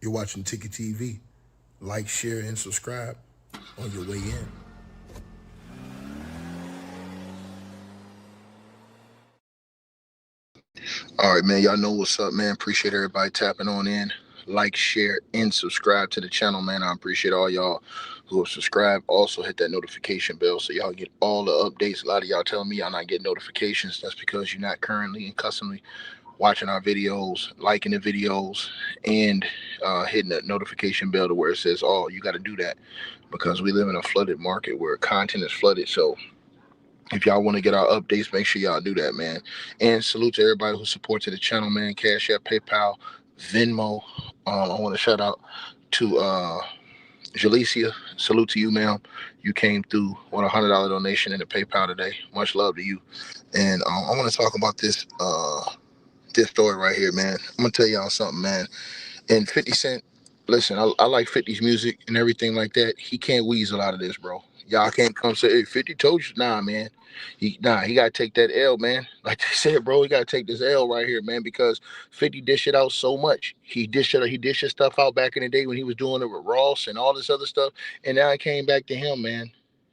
You're watching Ticket TV. Like, share, and subscribe on your way in. All right, man. Y'all know what's up, man. Appreciate everybody tapping on in. Like, share, and subscribe to the channel, man. I appreciate all y'all who have subscribed. Also, hit that notification bell so y'all get all the updates. A lot of y'all telling me y'all not getting notifications. That's because you're not currently and customly watching our videos, liking the videos, and hitting that notification bell to where it says, "Oh, you got to do that," because we live in a flooded market where content is flooded. So if y'all want to get our updates, make sure y'all do that, man. And salute to everybody who supported the channel, man. Cash App, PayPal, Venmo. I want to shout out to Jalicia. Salute to you, ma'am. You came through with $100 donation in the PayPal today. Much love to you. And I want to talk about this story right here, man. I'm gonna tell y'all something, man. And 50 Cent, listen, I like 50's music and everything like that. He can't weasel out of this, bro. Y'all can't come say, hey, 50 told you. Nah, man. He gotta take that L, man. Like they said, bro, he gotta take this L right here, man, because 50 dish it out so much. He dished his stuff out back in the day when he was doing it with Ross and all this other stuff. And now it came back to him, man.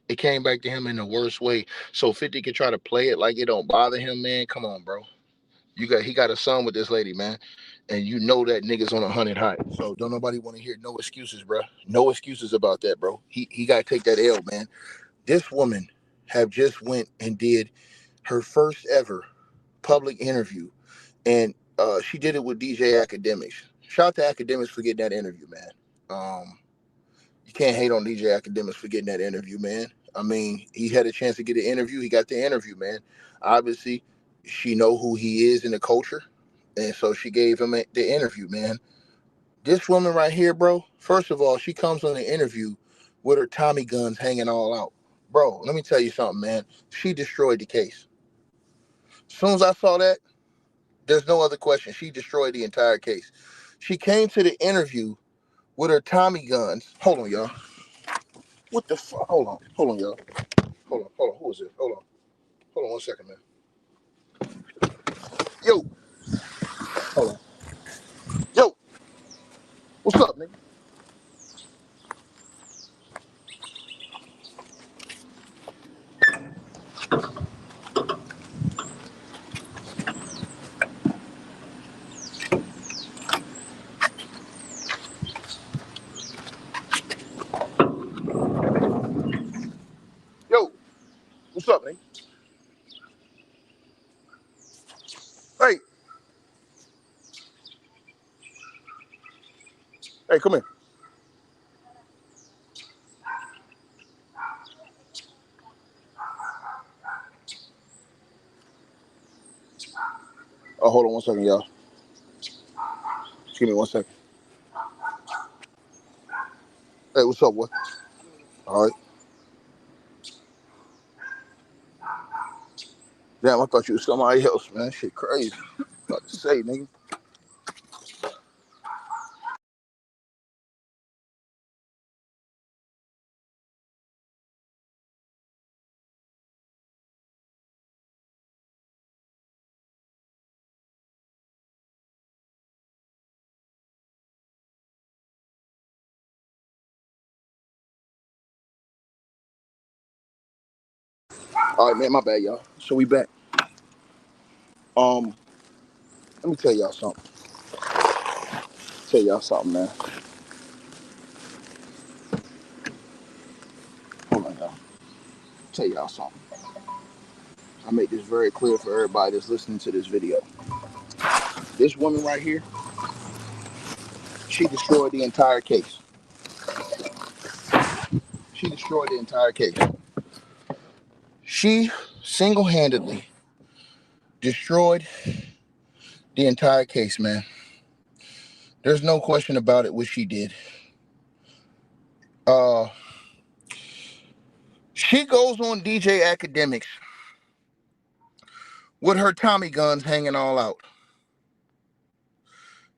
It came back to him in the worst way. So 50 can try to play it like it don't bother him, man. Come on, bro. He got a son with this lady, man, and you know that nigga's on 100 high. So don't nobody want to hear no excuses, bro. No excuses about that, bro. He got to take that L, man. This woman have just went and did her first ever public interview, and she did it with DJ Academics. Shout out to Academics for getting that interview, man. You can't hate on DJ Academics for getting that interview, man. I mean, he had a chance to get an interview. He got the interview, man. Obviously, she know who he is in the culture, and so she gave him the interview, man. This woman right here, bro. First of all, she comes on the interview with her Tommy guns hanging all out, bro. Let me tell you something, man. She destroyed the case. As soon as I saw that, there's no other question. She destroyed the entire case. She came to the interview with her Tommy guns. Hold on, y'all. What the fuck? Hold on, y'all. Hold on. Who is this? Hold on 1 second, man. Yo, hold on. Yo, what's up, nigga? Yo, what's up, nigga? Hey, hey, come here. Oh, hold on 1 second, y'all. Just give me 1 second. Hey, what's up, boy? All right. Damn, I thought you was somebody else, man. Shit crazy. About to say, nigga. All right, man, my bad, y'all. So we back. Um, Let me tell y'all something. Man. Hold on, y'all. Tell y'all something. I make this very clear for everybody that's listening to this video. This woman right here, she destroyed the entire case. She destroyed the entire case. She single-handedly destroyed the entire case, man. There's no question about it what she did. Uh, she goes on DJ Academics with her Tommy guns hanging all out.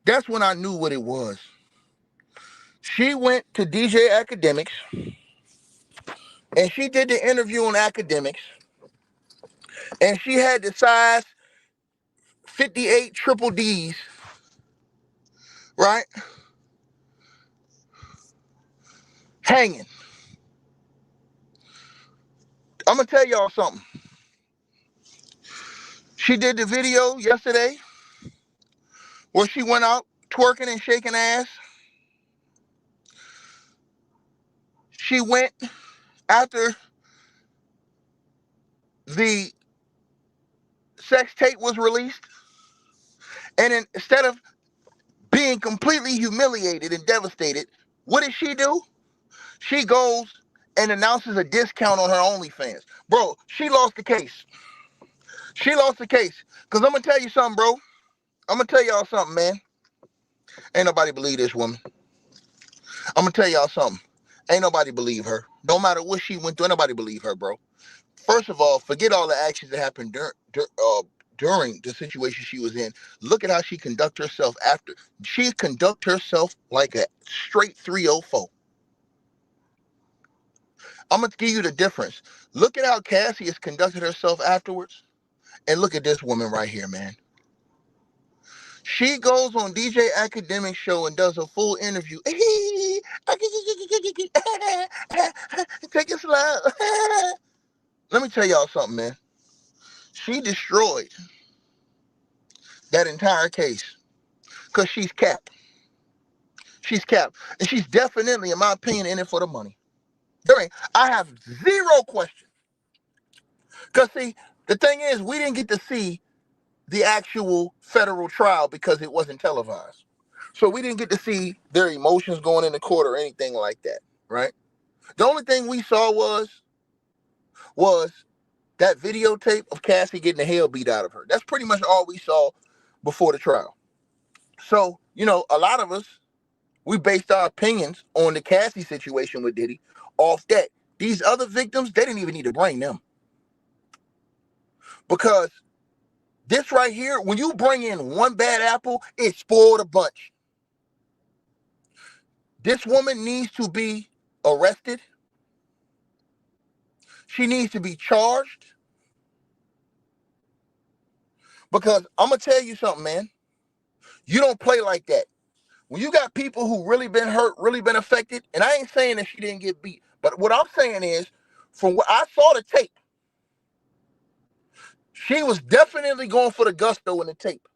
That's when I knew what it was. She went to DJ Academics and she did the interview on Academics, and she had the size 58 triple D's, right? hanging. I'm going to tell y'all something. She did the video yesterday where she went out twerking and shaking ass. She went after the sex tape was released, and instead of being completely humiliated and devastated, what did she do? She goes and announces a discount on her OnlyFans. Bro, she lost the case. She lost the case. Because I'm going to tell you something, bro. I'm going to tell y'all something, man. Ain't nobody believe this woman. I'm going to tell y'all something. Ain't nobody believe her. No matter what she went through, ain't nobody believe her, bro. First of all, forget all the actions that happened during the situation she was in. Look at how she conduct herself after. She conduct herself like a straight 304. I'm going to give you the difference. Look at how Cassie has conducted herself afterwards. And look at this woman right here, man. She goes on DJ Academic show and does a full interview. Take it slow. Let me tell y'all something, man. She destroyed that entire case because she's capped. She's capped. And she's definitely, in my opinion, in it for the money. I have zero question. Because, see, the thing is, we didn't get to see the actual federal trial because it wasn't televised. So we didn't get to see their emotions going into court or anything like that, right? The only thing we saw was that videotape of Cassie getting the hell beat out of her. That's pretty much all we saw before the trial. So, a lot of us, we based our opinions on the Cassie situation with Diddy off that. These other victims, they didn't even need to bring them. Because this right here, when you bring in one bad apple, it spoiled a bunch. This woman needs to be arrested. She needs to be charged. Because I'm going to tell you something, man. You don't play like that. When you got people who really been hurt, really been affected, and I ain't saying that she didn't get beat, but what I'm saying is, from what I saw the tape, she was definitely going for the gusto in the tape.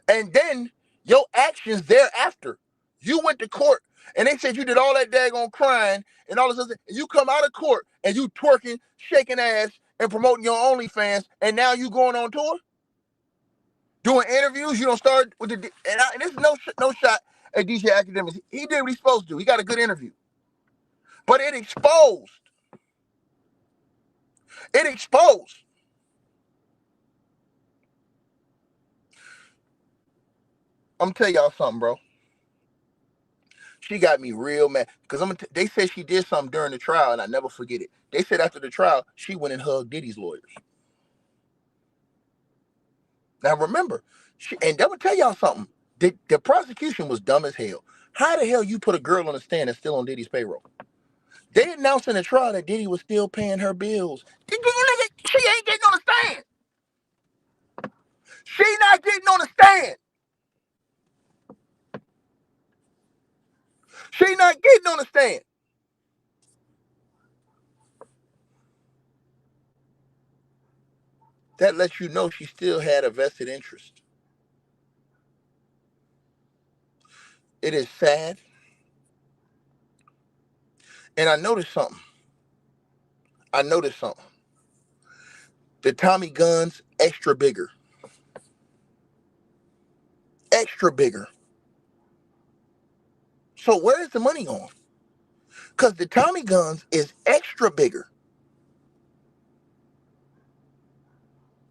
And then your actions thereafter. You went to court and they said you did all that daggone crying and all this other, and you come out of court and you twerking, shaking ass, and promoting your OnlyFans, and now you going on tour? Doing interviews, you don't start with and this is no shot at DJ Academics. He did what he's supposed to do. He got a good interview. But it exposed. I'm gonna tell y'all something, bro. She got me real mad because they said she did something during the trial, and I never forget it. They said after the trial, she went and hugged Diddy's lawyers. Now remember, and I'm gonna tell y'all something. The prosecution was dumb as hell. How the hell you put a girl on the stand that's still on Diddy's payroll? They announced in the trial that Diddy was still paying her bills. She ain't getting on the stand. She not getting on the stand. She not getting on the stand. That lets you know she still had a vested interest. It is sad. And I noticed something. The Tommy guns, extra bigger. Extra bigger. So where is the money going? Because the Tommy guns is extra bigger.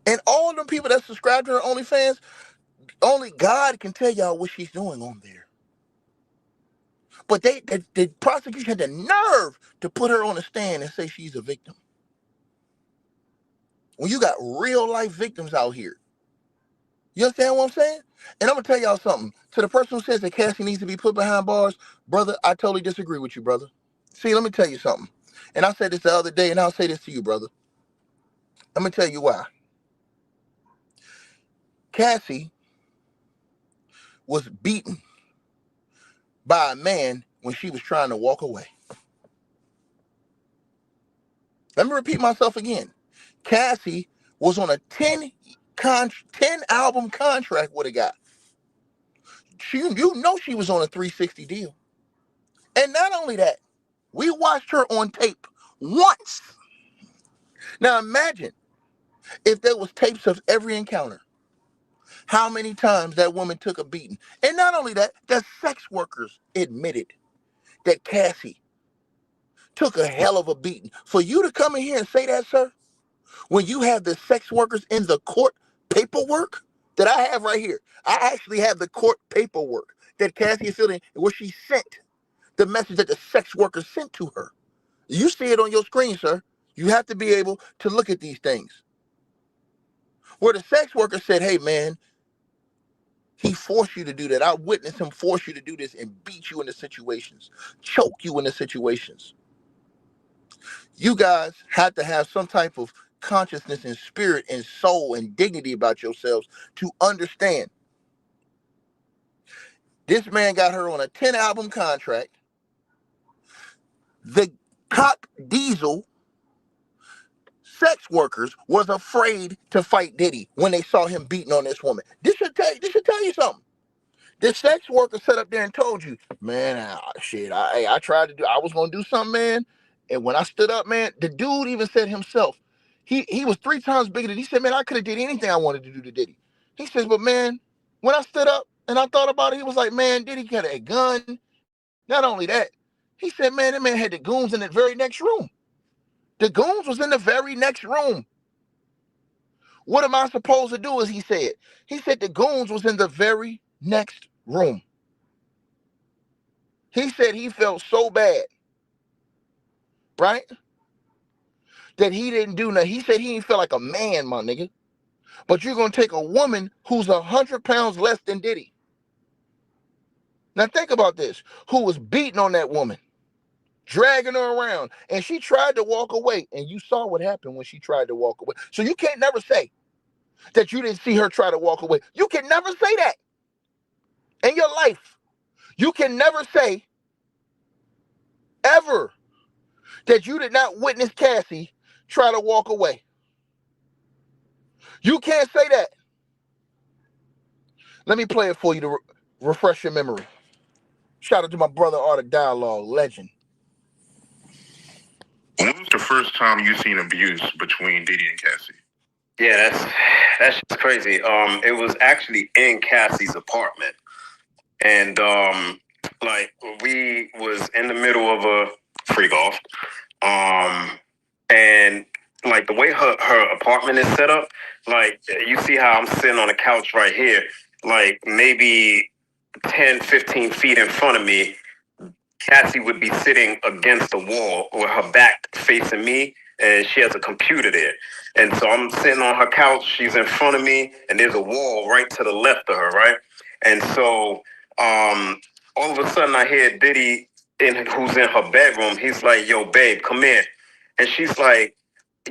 And all them people that subscribe to her OnlyFans, only God can tell y'all what she's doing on there. But the prosecution had the nerve to put her on the stand and say she's a victim. When you got real life victims out here. You understand what I'm saying? And I'm going to tell y'all something. To the person who says that Cassie needs to be put behind bars, brother, I totally disagree with you, brother. See, let me tell you something. And I said this the other day, and I'll say this to you, brother. Let me tell you why. Cassie was beaten by a man when she was trying to walk away. Let me repeat myself again. Cassie was on a 10 album contract with a guy. You know she was on a 360 deal. And not only that, we watched her on tape once. Now imagine if there was tapes of every encounter, how many times that woman took a beating. And not only that, the sex workers admitted that Cassie took a hell of a beating. For you to come in here and say that, sir, when you have the sex workers in the court paperwork that I have right here, I actually have the court paperwork that Cassie is filling where she sent the message that the sex workers sent to her. You see it on your screen, sir. You have to be able to look at these things. Where the sex worker said, hey, man, he forced you to do that. I witnessed him force you to do this and beat you into situations, choke you into situations. You guys have to have some type of consciousness and spirit and soul and dignity about yourselves to understand. This man got her on a 10 album contract. The cock diesel sex workers was afraid to fight Diddy when they saw him beating on this woman. This should tell you something. The sex worker sat up there and told you, man, I tried to do, I was gonna do something, man. And when I stood up, man, the dude even said himself, he was 3 times bigger than, he said, man, I could have did anything I wanted to do to Diddy. He says, but man, when I stood up and I thought about it, he was like, man, Diddy got a gun. Not only that, he said, man, that man had the goons in the very next room. The goons was in the very next room. What am I supposed to do, as he said? He said the goons was in the very next room. He said he felt so bad, right, that he didn't do nothing. He said he didn't feel like a man, my nigga. But you're going to take a woman who's 100 pounds less than Diddy. Now think about this. Who was beating on that woman, dragging her around, and she tried to walk away. And you saw what happened when she tried to walk away. So you can't never say that you didn't see her try to walk away. You can never say that in your life. You can never say ever that you did not witness Cassie try to walk away. You can't say that. Let me play it for you to refresh your memory. Shout out to my brother, Art of Dialogue, legend. When was the first time you seen abuse between Diddy and Cassie? Yeah, that's just crazy. It was actually in Cassie's apartment, and like we was in the middle of a freak off, and like the way her apartment is set up, like you see how I'm sitting on a couch right here, like maybe 10, 15 feet in front of me, Cassie would be sitting against the wall with her back facing me, and she has a computer there. And so I'm sitting on her couch, she's in front of me, and there's a wall right to the left of her, right? And so all of a sudden I hear Diddy, who's in her bedroom, he's like, yo, babe, come in. And she's like,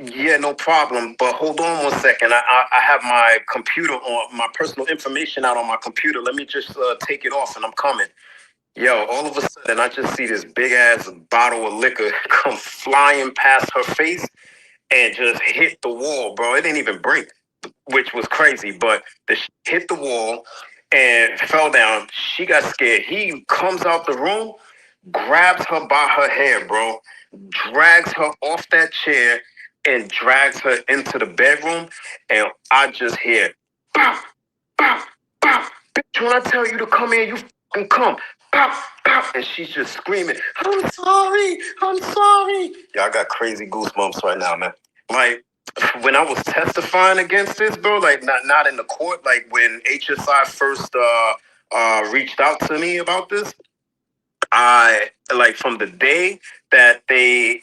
yeah, no problem, but hold on 1 second. I have my computer on, my personal information out on my computer. Let me just take it off and I'm coming. Yo, all of a sudden, I just see this big ass bottle of liquor come flying past her face and just hit the wall, bro. It didn't even break, which was crazy. But the shit hit the wall and fell down. She got scared. He comes out the room, grabs her by her hair, bro, drags her off that chair and drags her into the bedroom. And I just hear, bop, bop, bop. Bitch, when I tell you to come in, you fucking come. Bop, bop. And she's just screaming, I'm sorry, I'm sorry. Yeah, I got crazy goosebumps right now, man. Like, when I was testifying against this, bro, like not in the court, like when HSI first reached out to me about this, I like from the day that they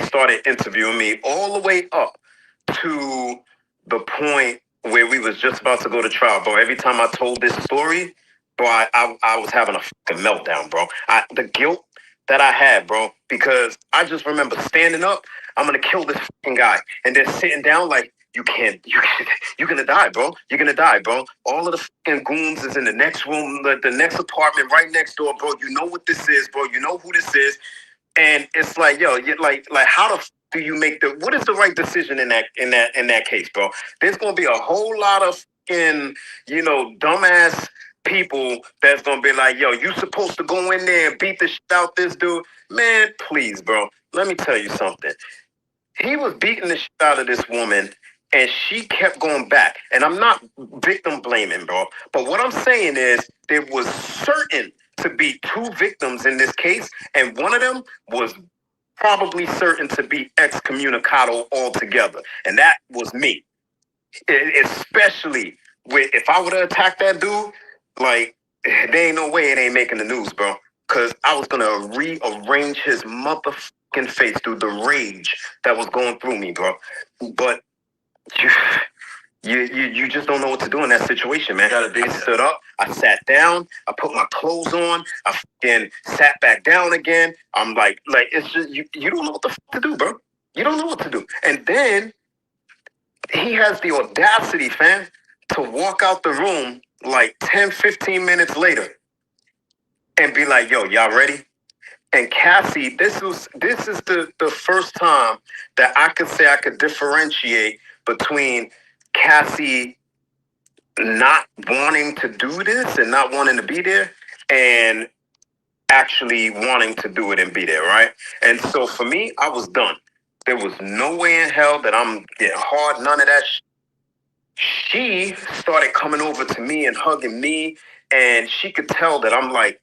started interviewing me all the way up to the point where we was just about to go to trial, bro. Every time I told this story, bro, I was having a fucking meltdown, bro. The guilt that I had, bro, because I just remember standing up, I'm gonna kill this fucking guy, and then sitting down like, you're gonna die, bro. You're gonna die, bro. All of the fucking goons is in the next room, the next apartment right next door, bro. You know what this is, bro. You know who this is. And it's like, yo, like how the do you make what is the right decision in that case, bro? There's gonna be a whole lot of fucking, dumbass people that's gonna be like, yo, you supposed to go in there and beat the shit out this dude. Man, please, bro. Let me tell you something. He was beating the shit out of this woman, and she kept going back. And I'm not victim blaming, bro. But what I'm saying is there was certain to be two victims in this case, and one of them was probably certain to be excommunicado altogether. And that was me. Especially if I would have attacked that dude, like, there ain't no way it ain't making the news, bro. Because I was going to rearrange his motherfucking face through the rage that was going through me, bro. But you just don't know what to do in that situation, man. I stood up, I sat down, I put my clothes on, I fucking sat back down again. I'm like it's just you don't know what the fuck to do, bro. You don't know what to do. And then he has the audacity, fam, to walk out the room like 10, 15 minutes later and be like, yo, y'all ready? And Cassie, this is the first time that I could say I could differentiate between Cassie not wanting to do this and not wanting to be there, and actually wanting to do it and be there, right? And so for me, I was done. There was no way in hell that I'm getting hard, none of that shit. She started coming over to me and hugging me, and she could tell that I'm like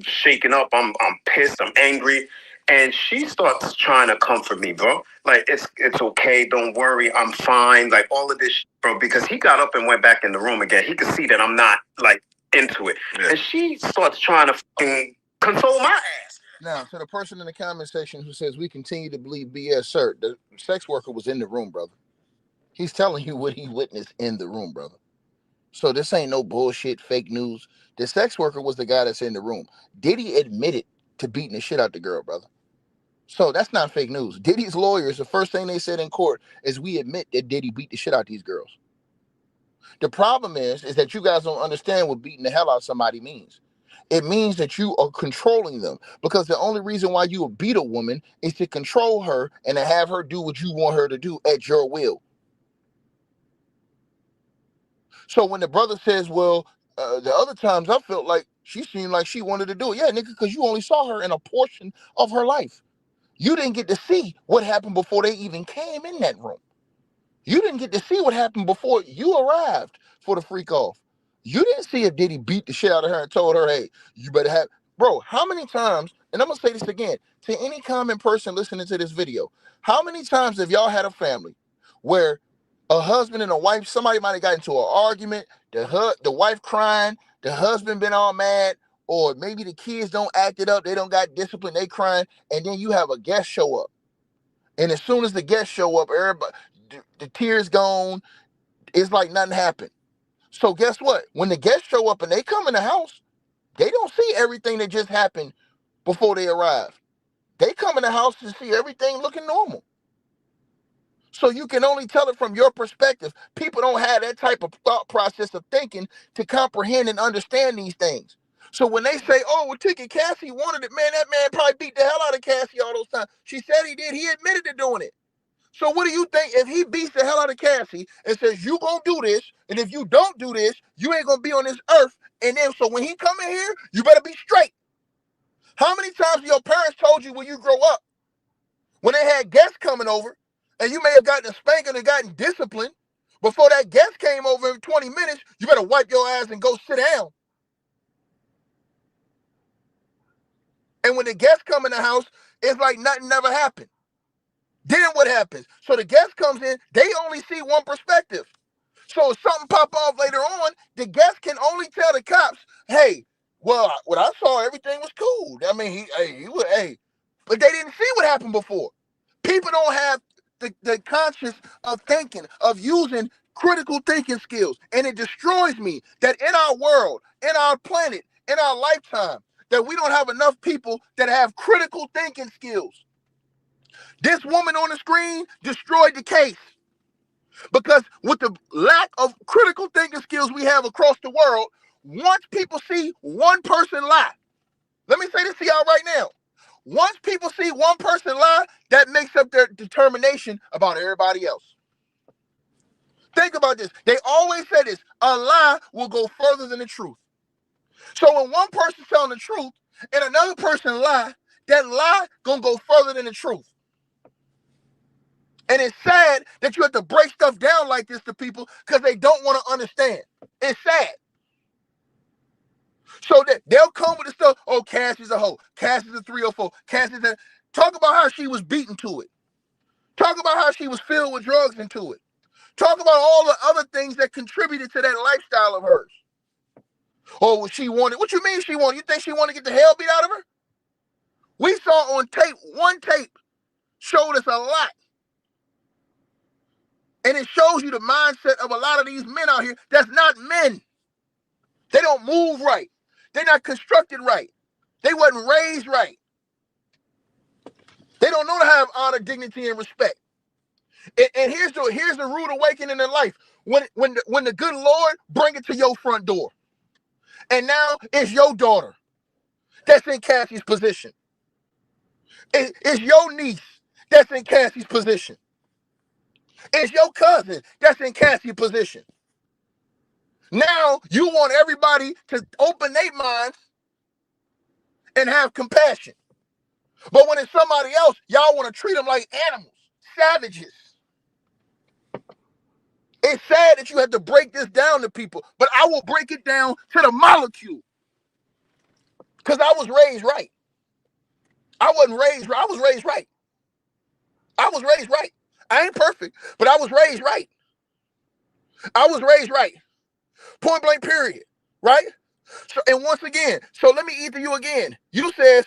shaking up. I'm pissed. I'm angry, and she starts trying to comfort me, bro. Like it's okay. Don't worry. I'm fine. Like all of this, bro. Because he got up and went back in the room again. He could see that I'm not like into it, and she starts trying to fucking console my ass. Now, to the person in the comment section who says we continue to believe BS, sir, the sex worker was in the room, brother. He's telling you what he witnessed in the room, brother. So this ain't no bullshit, fake news. The sex worker was the guy that's in the room. Diddy admitted to beating the shit out the girl, brother. So that's not fake news. Diddy's lawyers, the first thing they said in court is we admit that Diddy beat the shit out these girls. The problem is that you guys don't understand what beating the hell out of somebody means. It means that you are controlling them, because the only reason why you would beat a woman is to control her and to have her do what you want her to do at your will. So when the brother says, well, the other times I felt like she seemed like she wanted to do it. Yeah, nigga, because you only saw her in a portion of her life. You didn't get to see what happened before they even came in that room. You didn't get to see what happened before you arrived for the freak off. You didn't see if Diddy beat the shit out of her and told her, hey, you better have... Bro, how many times, and I'm going to say this again, to any common person listening to this video, how many times have y'all had a family where a husband and a wife, somebody might have got into an argument, the wife crying, the husband been all mad, or maybe the kids don't act it up, they don't got discipline, they crying, and then you have a guest show up. And as soon as the guests show up, everybody, the tears gone, it's like nothing happened. So guess what? When the guests show up and they come in the house, they don't see everything that just happened before they arrive. They come in the house to see everything looking normal. So you can only tell it from your perspective. People don't have that type of thought process of thinking to comprehend and understand these things. So when they say, oh, well, Ticket Cassie wanted it, man, that man probably beat the hell out of Cassie all those times. She said he did. He admitted to doing it. So what do you think if he beats the hell out of Cassie and says, you gonna do this, and if you don't do this, you ain't gonna be on this earth, and then so when he come in here, you better be straight. How many times your parents told you when you grow up, when they had guests coming over, and you may have gotten a spanking and gotten disciplined, before that guest came over in 20 minutes, you better wipe your ass and go sit down. And when the guests come in the house, it's like nothing never happened. Then what happens? So the guest comes in, they only see one perspective. So if something pop off later on, the guest can only tell the cops, hey, well, what I saw, everything was cool. I mean, but they didn't see what happened before. People don't have the conscious of thinking, of using critical thinking skills. And it destroys me that in our world, in our planet, in our lifetime, that we don't have enough people that have critical thinking skills. This woman on the screen destroyed the case. Because with the lack of critical thinking skills we have across the world, once people see one person lie, let me say this to y'all right now. Once people see one person lie, that makes up their determination about everybody else. Think about this. They always say this, a lie will go further than the truth. So when one person's telling the truth and another person lie, that lie gonna go further than the truth. And it's sad that you have to break stuff down like this to people because they don't want to understand. It's sad. So that they'll come with the stuff, oh, Cass is a hoe. Cass is a 304. Cass is a... Talk about how she was beaten to it. Talk about how she was filled with drugs into it. Talk about all the other things that contributed to that lifestyle of hers. Oh, she wanted... What you mean she wanted? You think she wanted to get the hell beat out of her? We saw on tape, one tape showed us a lot. And it shows you the mindset of a lot of these men out here that's not men. They don't move right. They're not constructed right. They wasn't raised right. They don't know to have honor, dignity, and respect. And here's the rude awakening in life. When the good Lord bring it to your front door. And now it's your daughter that's in Cassie's position. It's your niece that's in Cassie's position. It's your cousin that's in Cassie's position. Now you want everybody to open their minds and have compassion. But when it's somebody else, y'all want to treat them like animals, savages. It's sad that you have to break this down to people, but I will break it down to the molecule. Because I was raised right. I wasn't raised right. I was raised right. I was raised right. I ain't perfect, but I was raised right. I was raised right. Point blank period. Right? So, and once again, so let me eat to you again. You says,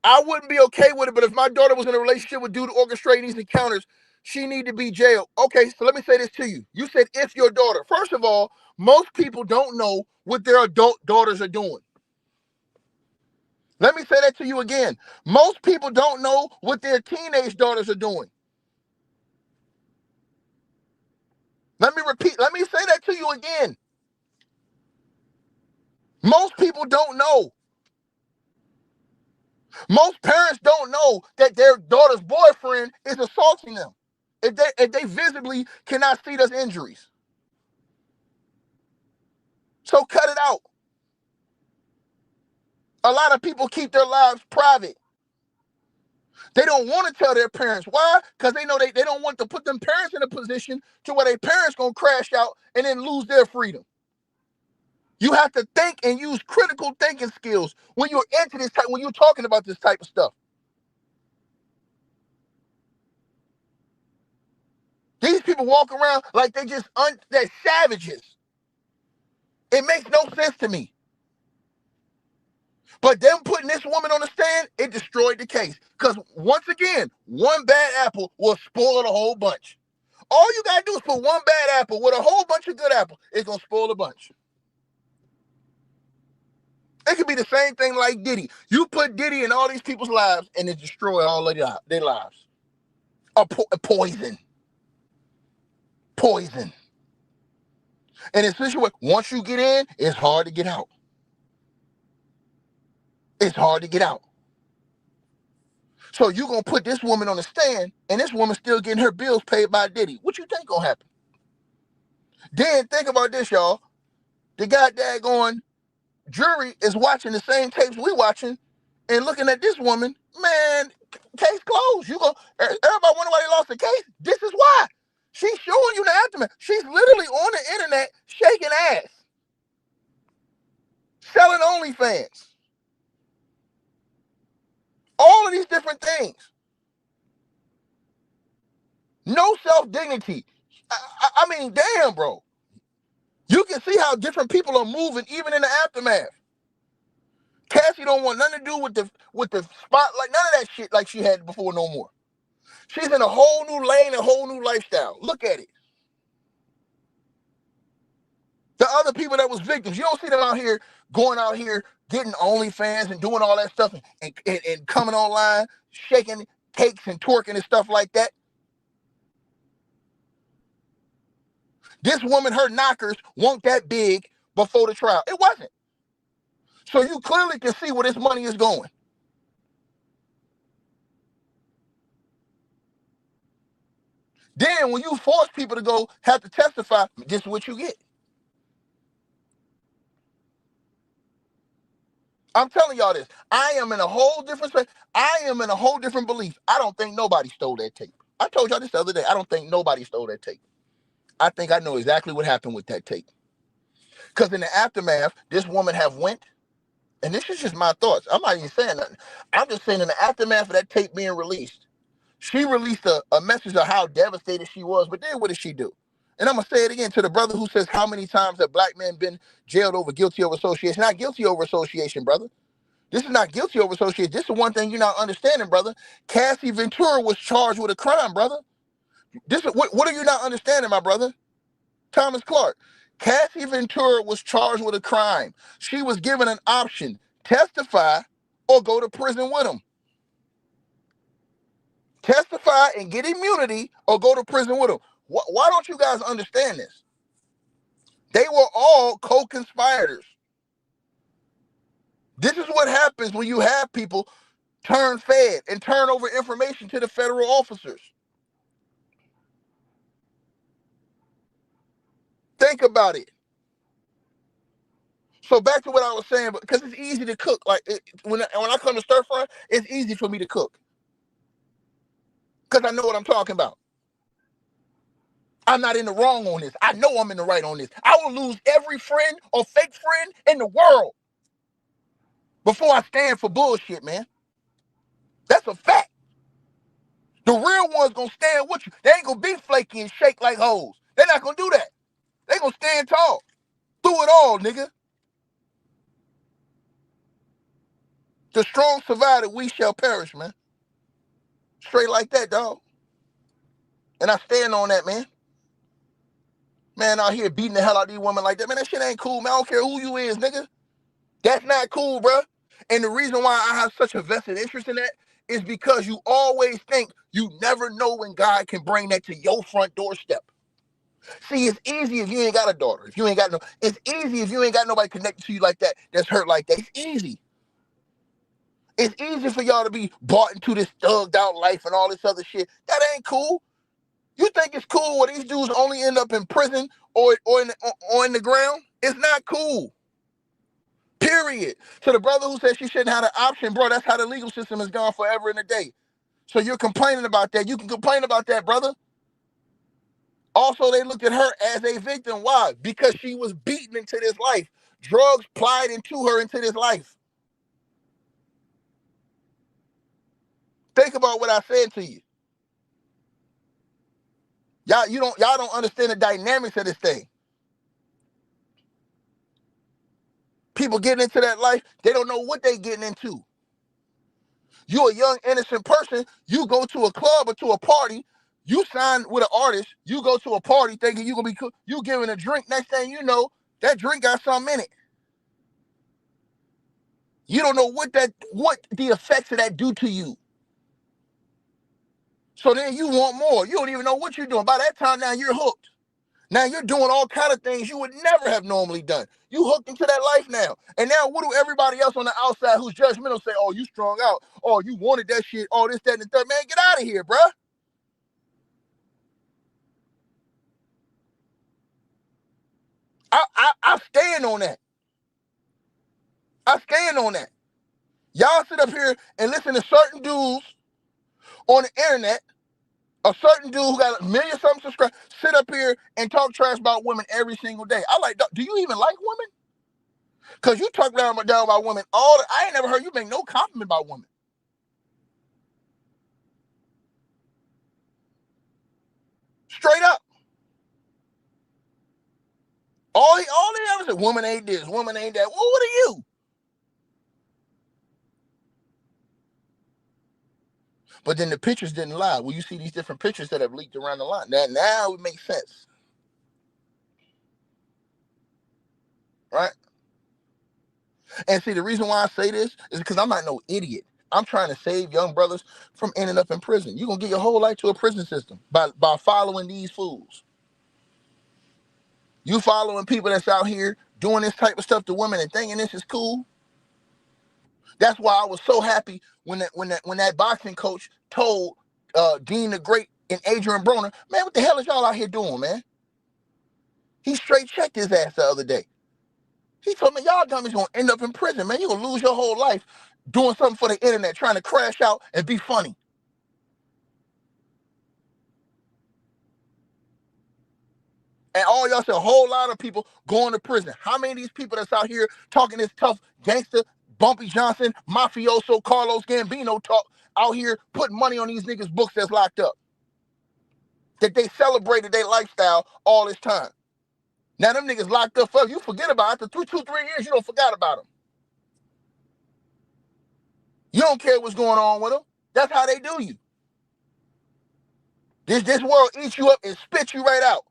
I wouldn't be okay with it, but if my daughter was in a relationship with dude orchestrating these encounters, she need to be jailed. Okay, so let me say this to you. You said if your daughter. First of all, most people don't know what their adult daughters are doing. Let me say that to you again. Most people don't know what their teenage daughters are doing. Let me repeat. Let me say that to you again. Most people don't know. Most parents don't know that their daughter's boyfriend is assaulting them. If they visibly cannot see those injuries. So cut it out. A lot of people keep their lives private. They don't want to tell their parents. Why? Because they know they don't want to put them parents in a position to where their parents going to crash out and then lose their freedom. You have to think and use critical thinking skills when you're into this type, when you're talking about this type of stuff. These people walk around like they're savages. It makes no sense to me. But them putting this woman on the stand, it destroyed the case. Because once again, one bad apple will spoil the whole bunch. All you got to do is put one bad apple with a whole bunch of good apples. It's going to spoil the bunch. It could be the same thing like Diddy. You put Diddy in all these people's lives and it destroy all of their lives. A poison. Poison. And it's situation, once you get in, it's hard to get out. It's hard to get out. So you're going to put this woman on the stand, and this woman still getting her bills paid by Diddy. What you think going to happen? Then think about this, y'all. The goddamn going jury is watching the same tapes we watching and looking at this woman. Man, case closed. Everybody wonder why they lost the case. This is why. She's showing you the aftermath. She's literally on the internet shaking ass. Selling OnlyFans. All of these different things. No self-dignity. I mean, damn, bro. You can see how different people are moving even in the aftermath. Cassie don't want nothing to do with the spotlight, none of that shit like she had before no more. She's in a whole new lane, a whole new lifestyle. Look at it. The other people that was victims, you don't see them out here going out here getting OnlyFans and doing all that stuff and coming online, shaking cakes and twerking and stuff like that. This woman, her knockers weren't that big before the trial. It wasn't. So you clearly can see where this money is going. Then when you force people to go have to testify, this is what you get. I'm telling y'all this. I am in a whole different space. I am in a whole different belief. I don't think nobody stole that tape. I told y'all this the other day. I don't think nobody stole that tape. I think I know exactly what happened with that tape. Because in the aftermath, this woman have went, and this is just my thoughts. I'm not even saying nothing. I'm just saying in the aftermath of that tape being released, she released a message of how devastated she was, but then what did she do? And I'm going to say it again to the brother who says how many times have black men been jailed over guilty over association. Not guilty over association, brother. This is not guilty over association. This is one thing you're not understanding, brother. Cassie Ventura was charged with a crime, brother. This is what are you not understanding, my brother? Thomas Clark. Cassie Ventura was charged with a crime. She was given an option: testify or go to prison with him. Testify and get immunity or go to prison with him. Why don't you guys understand this? They were all co-conspirators. This is what happens when you have people turn fed and turn over information to the federal officers. Think about it. So back to what I was saying, because it's easy to cook. Like when I come to stir fry, it's easy for me to cook because I know what I'm talking about. I'm not in the wrong on this. I know I'm in the right on this. I will lose every friend or fake friend in the world before I stand for bullshit, man. That's a fact. The real ones gonna stand with you. They ain't gonna be flaky and shake like hoes. They're not gonna do that. They gonna stand tall. Through it all, nigga. The strong survive, that we shall perish, man. Straight like that, dog. And I stand on that, man. Man, out here beating the hell out of these women like that. Man, that shit ain't cool, man. I don't care who you is, nigga. That's not cool, bro. And the reason why I have such a vested interest in that is because you always think you never know when God can bring that to your front doorstep. See, it's easy if you ain't got a daughter. If you ain't got it's easy if you ain't got nobody connected to you like that, that's hurt like that. It's easy. It's easy for y'all to be bought into this thugged out life and all this other shit. That ain't cool. You think it's cool where these dudes only end up in prison or in the ground? It's not cool. Period. So the brother who said she shouldn't have an option, bro, that's how the legal system has gone forever and a day. So you're complaining about that. You can complain about that, brother. Also, they looked at her as a victim. Why? Because she was beaten into this life. Drugs plied into her into this life. Think about what I said to you. Y'all don't understand the dynamics of this thing. People getting into that life, they don't know what they getting into. You a young, innocent person, you go to a club or to a party, you sign with an artist, you go to a party thinking you gonna be cool, you giving a drink, next thing you know, that drink got something in it. You don't know what the effects of that do to you. So then you want more. You don't even know what you're doing. By that time now you're hooked. Now you're doing all kind of things you would never have normally done. You hooked into that life now. And now what do everybody else on the outside who's judgmental say? Oh, you strung out. Oh, you wanted that shit. Oh, this, that, and the third. Man, get out of here, bruh. I stand on that. I stand on that. Y'all sit up here and listen to certain dudes on the internet, a certain dude who got a million something subscribers, sit up here and talk trash about women every single day. I like, do you even like women? Because you talk down about women I ain't never heard you make no compliment about women. Straight up. All they ever said, woman ain't this, woman ain't that. Well, what are you? But then the pictures didn't lie. Well, you see these different pictures that have leaked around the line. Now it makes sense. Right? And see, the reason why I say this is because I'm not no idiot. I'm trying to save young brothers from ending up in prison. You're going to get your whole life to a prison system by following these fools. You following people that's out here doing this type of stuff to women and thinking this is cool. That's why I was so happy when that boxing coach told Dean the Great and Adrian Broner, man, what the hell is y'all out here doing, man? He straight checked his ass the other day. He told me, y'all dummies gonna end up in prison, man. You're gonna lose your whole life doing something for the internet, trying to crash out and be funny. And all y'all said a whole lot of people going to prison. How many of these people that's out here talking this tough gangster, Bumpy Johnson, mafioso, Carlos Gambino talk out here putting money on these niggas' books that's locked up? That they celebrated their lifestyle all this time. Now them niggas locked up for you forget about it. After 2-3 years, you don't forget about them. You don't care what's going on with them. That's how they do you. This world eats you up and spits you right out.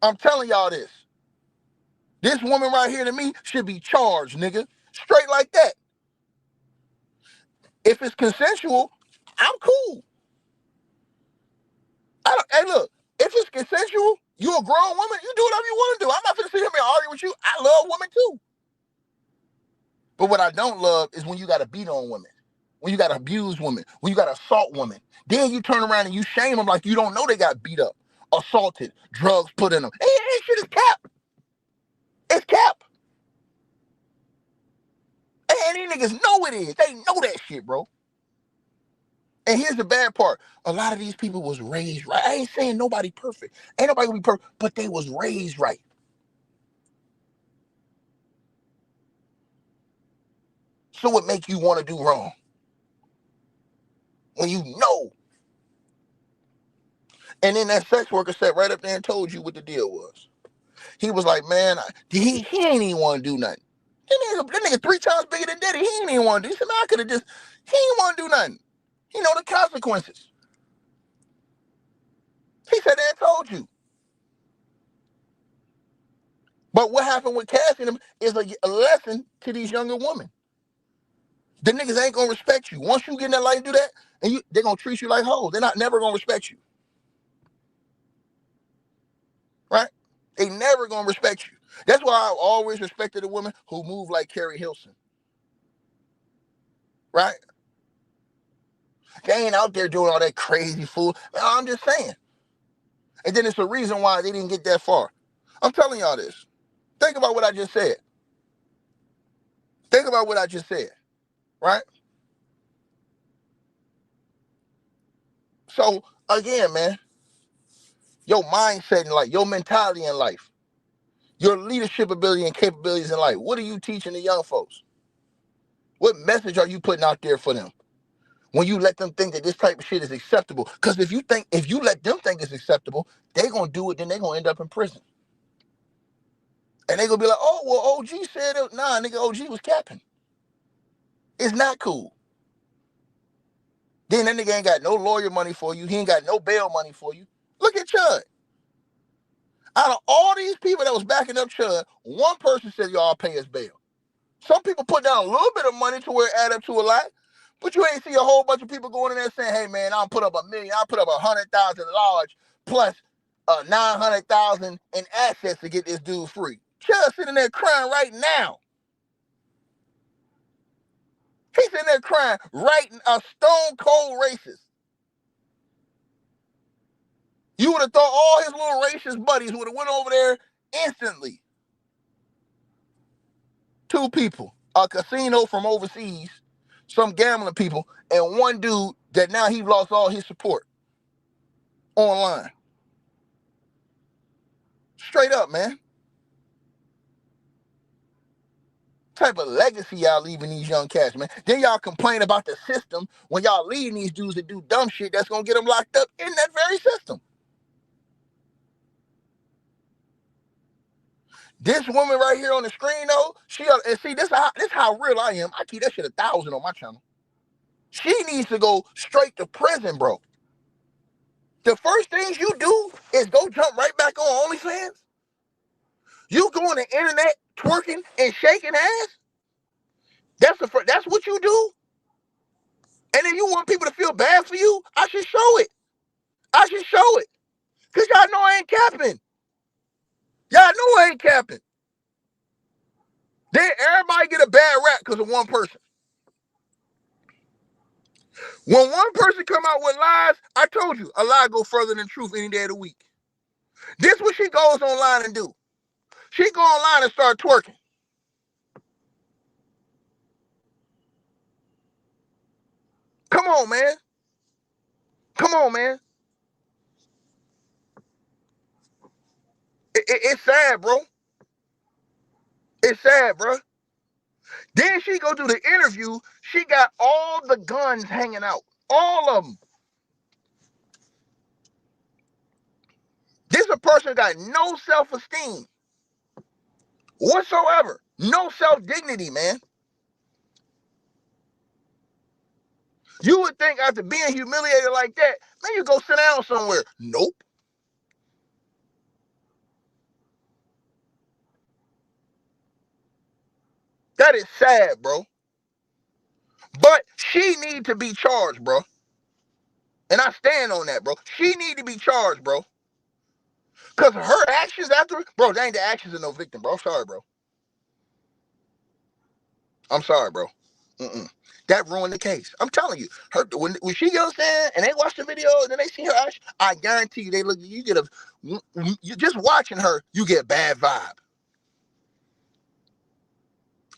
I'm telling y'all this. This woman right here to me should be charged, nigga. Straight like that. If it's consensual, I'm cool. Hey, look, if it's consensual, you a grown woman, you do whatever you want to do. I'm not finna sit here and argue with you. I love women too. But what I don't love is when you got to beat on women, when you got to abuse women, when you got to assault women. Then you turn around and you shame them like you don't know they got beat up, assaulted, drugs put in them. Hey, shit is cap. It's cap. And these niggas know it is. They know that shit, bro. And here's the bad part. A lot of these people was raised right. I ain't saying nobody perfect. Ain't nobody gonna be perfect, but they was raised right. So what make you want to do wrong? When you know. And then that sex worker sat right up there and told you what the deal was. He was like, man, he ain't even want to do nothing. That nigga 3 times bigger than Diddy. He ain't even want to do. He said, man, I could have just, he ain't want to do nothing. He know the consequences. He said that and told you. But what happened with casting them is a lesson to these younger women. The niggas ain't gonna respect you. Once you get in that life and do that, and they're gonna treat you like hoes. They're not never gonna respect you. Right? They never gonna respect you. That's why I always respected the women who move like Carrie Hilson. Right? They ain't out there doing all that crazy fool. I'm just saying. And then it's a reason why they didn't get that far. I'm telling y'all this. Think about what I just said. Think about what I just said. Right? So, again, man, your mindset in life, your mentality in life, your leadership ability and capabilities in life, what are you teaching the young folks? What message are you putting out there for them? When you let them think that this type of shit is acceptable. Because if you let them think it's acceptable, they're going to do it, then they're going to end up in prison. And they're going to be like, oh, well, OG said it. Nah, nigga, OG was capping. It's not cool. Then that nigga ain't got no lawyer money for you. He ain't got no bail money for you. Look at Chud. Out of all these people that was backing up Chud, one person said, y'all pay us bail. Some people put down a little bit of money to where it add up to a lot. But you ain't see a whole bunch of people going in there saying, hey, man, I'll put up $1 million. I'll put up 100,000 large plus 900,000 in assets to get this dude free. Chud sitting there crying right now. He's sitting there crying, writing a stone cold racist. You would have thought all his little racist buddies would have went over there instantly. 2 people, a casino from overseas, some gambling people, and one dude that now he lost all his support online. Straight up, man. Type of legacy y'all leaving these young cats, man. Then y'all complain about the system when y'all leading these dudes to do dumb shit that's gonna get them locked up in that very system. This woman right here on the screen, though, and see this how real I am. I keep that shit 1,000 on my channel. She needs to go straight to prison, bro. The first things you do is go jump right back on OnlyFans. You go on the internet twerking and shaking ass. That's what you do. And then you want people to feel bad for you. I should show it. Because y'all know I ain't capping. Y'all know I ain't capping. Then everybody get a bad rap because of one person. When one person come out with lies, I told you, a lie go further than truth any day of the week. This what she goes online and do. She go online and start twerking. Come on, man. Come on, man. It's sad, bro. It's sad, bro. Then she go do the interview. She got all the guns hanging out. All of them. This a person got no self-esteem whatsoever. No self-dignity, man. You would think after being humiliated like that, man, you go sit down somewhere. Nope. That is sad, bro. But she need to be charged, bro. And I stand on that, bro. She need to be charged, bro. Because her actions after, bro, that ain't the actions of no victim, bro. I'm sorry, bro. I'm sorry, bro. That ruined the case. I'm telling you. Her when she goes in and they watch the video and then they see her action, I guarantee you they look. You get you just watching her, you get a bad vibe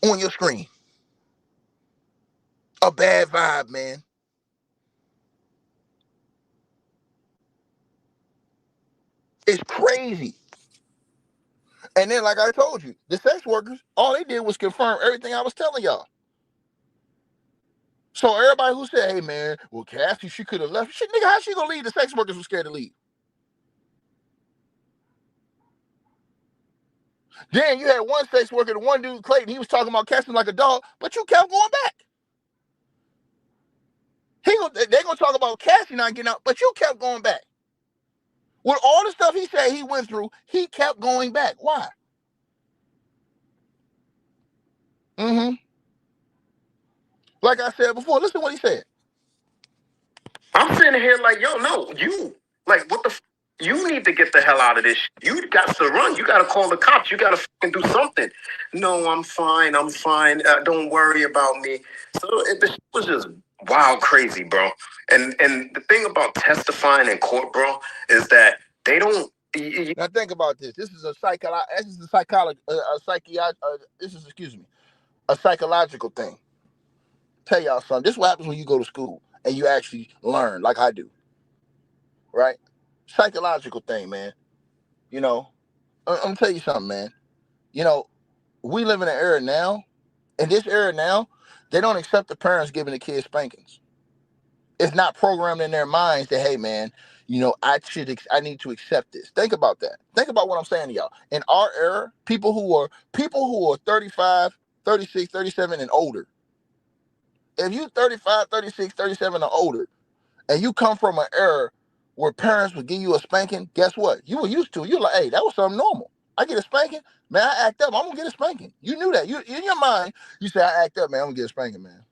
on your screen. A bad vibe, man. It's crazy. And then, like I told you, the sex workers, all they did was confirm everything I was telling y'all. So everybody who said, hey, man, well, Cassie, she could have left. Shit, nigga, how she gonna leave? The sex workers were scared to leave. Then you had one sex worker, the one dude, Clayton, he was talking about Cassie like a dog, but you kept going back. They're gonna talk about Cassie not getting out, but you kept going back. With all the stuff he said he went through, he kept going back. Why? Like I said before, listen to what he said. I'm sitting here like, yo, no, you, like, what the you need to get the hell out of this. You got to run. You got to call the cops. You got to fucking do something. No, I'm fine. I'm fine. Don't worry about me. So this was just wild crazy, bro. And the thing about testifying in court, bro, is that they don't. Now think about this. This is a psychological thing. Tell y'all something. This is what happens when you go to school and you actually learn, like I do. Right? Psychological thing, man. You know, I'm gonna tell you something, man. You know, we live in an era now. In this era now, they don't accept the parents giving the kids spankings. It's not programmed in their minds that, hey, man, you know, I need to accept this. Think about that. Think about what I'm saying to y'all. In our era, people who are 35, 36, 37 and older, if you 35, 36, 37 or older, and you come from an era where parents would give you a spanking, guess what? You were used to it. You're like, hey, that was something normal. I get a spanking, man, I act up, I'm gonna get a spanking. You knew that. You in your mind, you say, I act up, man, I'm gonna get a spanking, man.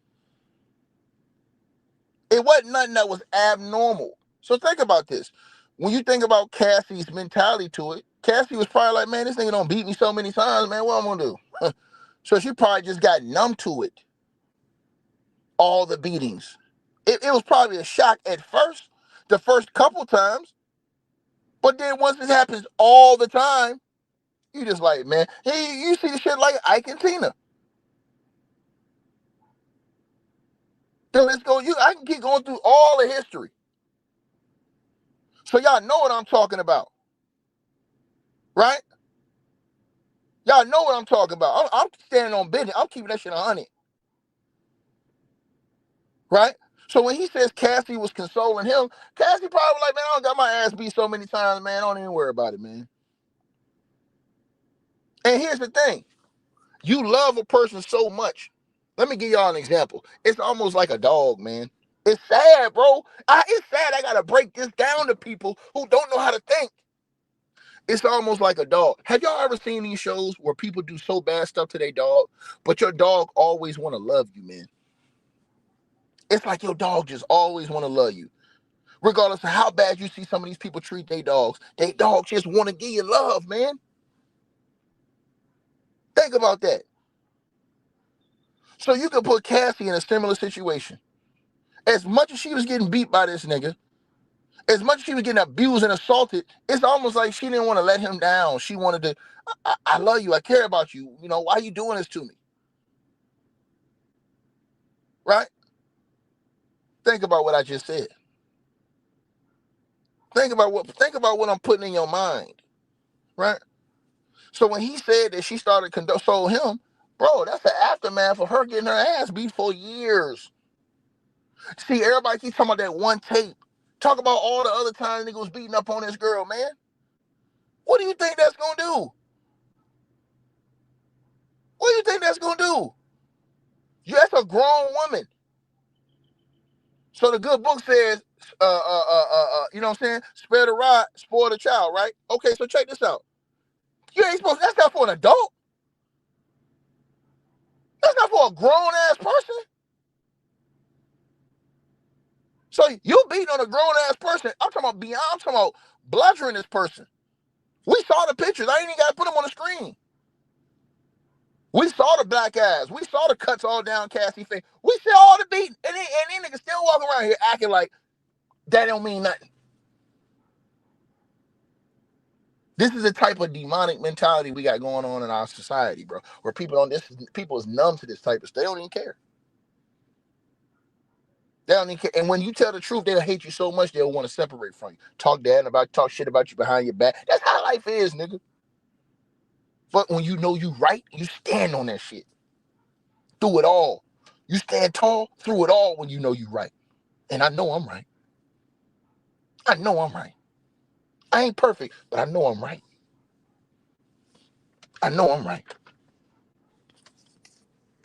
It wasn't nothing that was abnormal. So think about this. When you think about Cassie's mentality to it, Cassie was probably like, man, this nigga don't beat me so many times, man, what I'm gonna do? So she probably just got numb to it. All the beatings. It was probably a shock at first, the first couple times. But then once it happens all the time, you just like, man, hey, you see the shit like Ike and Tina. Then let's go. I can keep going through all the history. So y'all know what I'm talking about. Right? Y'all know what I'm talking about. I'm standing on business. I'm keeping that shit 100. Right? So when he says Cassie was consoling him, Cassie probably like, man, I don't got my ass beat so many times, man. Don't even worry about it, man. And here's the thing. You love a person so much. Let me give y'all an example. It's almost like a dog, man. It's sad, bro. It's sad I got to break this down to people who don't know how to think. It's almost like a dog. Have y'all ever seen these shows where people do so bad stuff to their dog, but your dog always want to love you, man? It's like your dog just always want to love you. Regardless of how bad you see some of these people treat their dogs just want to give you love, man. Think about that. So you could put Cassie in a similar situation. As much as she was getting beat by this nigga, as much as she was getting abused and assaulted, it's almost like she didn't want to let him down. She wanted to, I love you, I care about you. You know, why are you doing this to me? Right? Think about what I just said. Think about what I'm putting in your mind. Right? So when he said that she started console him, bro, that's the aftermath of her getting her ass beat for years. See, everybody keeps talking about that one tape. Talk about all the other times nigga was beating up on this girl, man. What do you think that's gonna do? What do you think that's gonna do? That's a grown woman. So the good book says, you know what I'm saying? Spare the rod, spoil the child, right? Okay, so check this out. You ain't supposed. That's not for an adult. That's not for a grown ass person. So you beating on a grown ass person. I'm talking about beyond. I'm talking about bludgeoning this person. We saw the pictures. I ain't even got to put them on the screen. We saw the black eyes. We saw the cuts all down Cassie's face. We saw all the beating. And these niggas still walking around here acting like that don't mean nothing. This is the type of demonic mentality we got going on in our society, bro. Where people is numb to this type of stuff. They don't even care. They don't even care. And when you tell the truth, they'll hate you so much they'll want to separate from you. Talk shit about you behind your back. That's how life is, nigga. But when you know you right, you stand on that shit. Through it all. You stand tall through it all when you know you right. And I know I'm right. I know I'm right. I ain't perfect, but I know I'm right. I know I'm right.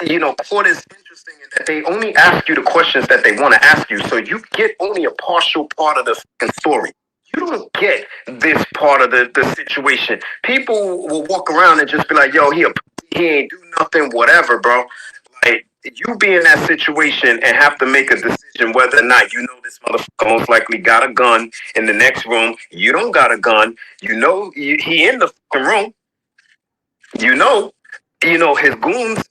You know, what is interesting is that they only ask you the questions that they want to ask you, so you get only a partial part of the story. You don't get this part of the situation. People will walk around and just be like, yo, he ain't do nothing, whatever, bro. Like, you be in that situation and have to make a decision whether or not you know this motherfucker most likely got a gun in the next room. You don't got a gun. You know he in the fucking room. You know his goons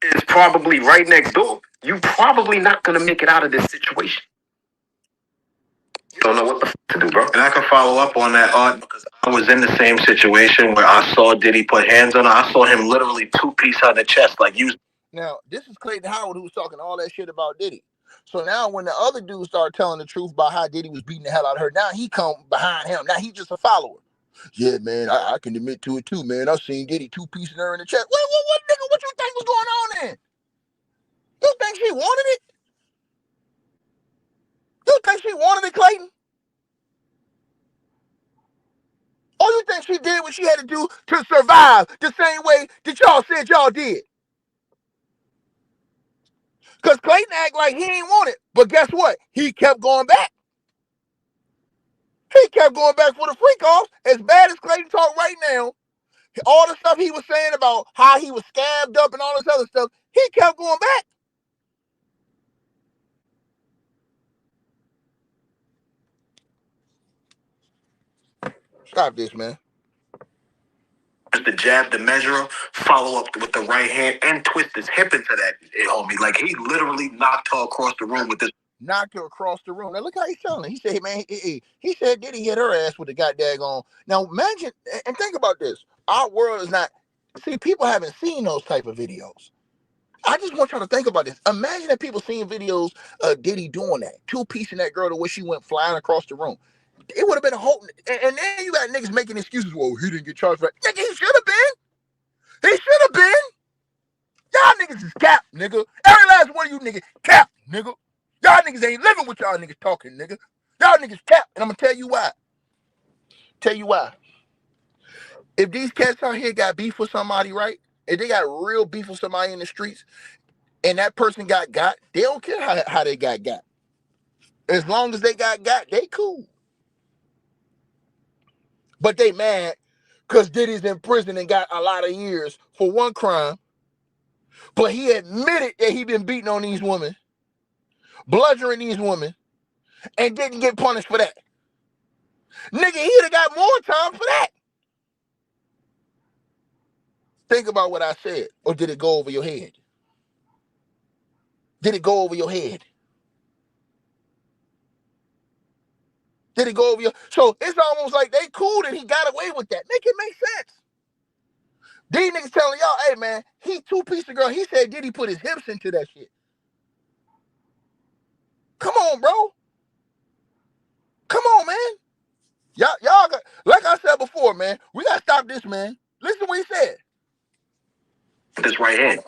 is probably right next door. You probably not gonna make it out of this situation. You don't know what the fuck to do, bro. And I can follow up on that, Art, because I was in the same situation where I saw Diddy put hands on her. I saw him literally two-piece on the chest, like you. Now, this is Clayton Howard who was talking all that shit about Diddy. So now when the other dude started telling the truth about how Diddy was beating the hell out of her, now he come behind him. Now he's just a follower. Yeah, man, I can admit to it too, man. I seen Diddy two-piecing her in the chest. What nigga, what you think was going on then? You think she wanted it? You think she wanted it, Clayton? Or you think she did what she had to do to survive the same way that y'all said y'all did? Because Clayton act like he ain't want it. But guess what? He kept going back. He kept going back for the freak off. As bad as Clayton talk right now, all the stuff he was saying about how he was scabbed up and all this other stuff, he kept going back. Stop this, man. Just the jab, the measure, follow up with the right hand, and twist his hip into that, homie. Like, he literally knocked her across the room with this. Knocked her across the room. Now look how he's telling it. He said, hey, man, he said Diddy hit her ass with the goddamn on. Now imagine, and think about this. Our world is not, see, people haven't seen those type of videos. I just want y'all to think about this. Imagine that people seeing videos of Diddy doing that, two-piecing that girl to where she went flying across the room. It would have been a whole, and then you got niggas making excuses. Well, he didn't get charged for that. Nigga, he should have been. He should have been. Y'all niggas is cap, nigga. Every last one of you niggas cap, nigga. Y'all niggas ain't living with y'all niggas talking, nigga. Y'all niggas cap, and I'm gonna tell you why. Tell you why. If these cats out here got beef with somebody, right? If they got real beef with somebody in the streets, and that person got, they don't care how they got. As long as they got, they cool. But they mad because Diddy's in prison and got a lot of years for one crime. But he admitted that he been beating on these women, bludgeoning these women, and didn't get punished for that. Nigga, he'd have got more time for that. Think about what I said. Or did it go over your head? Did it go over your head? Did it go over your... So it's almost like they cool that he got away with that. Make it make sense. These niggas telling y'all, hey, man, he two-piece of girl. He said, did he put his hips into that shit? Come on, bro. Come on, man. Y'all got... Like I said before, man, we got to stop this, man. Listen to what he said. This right hand.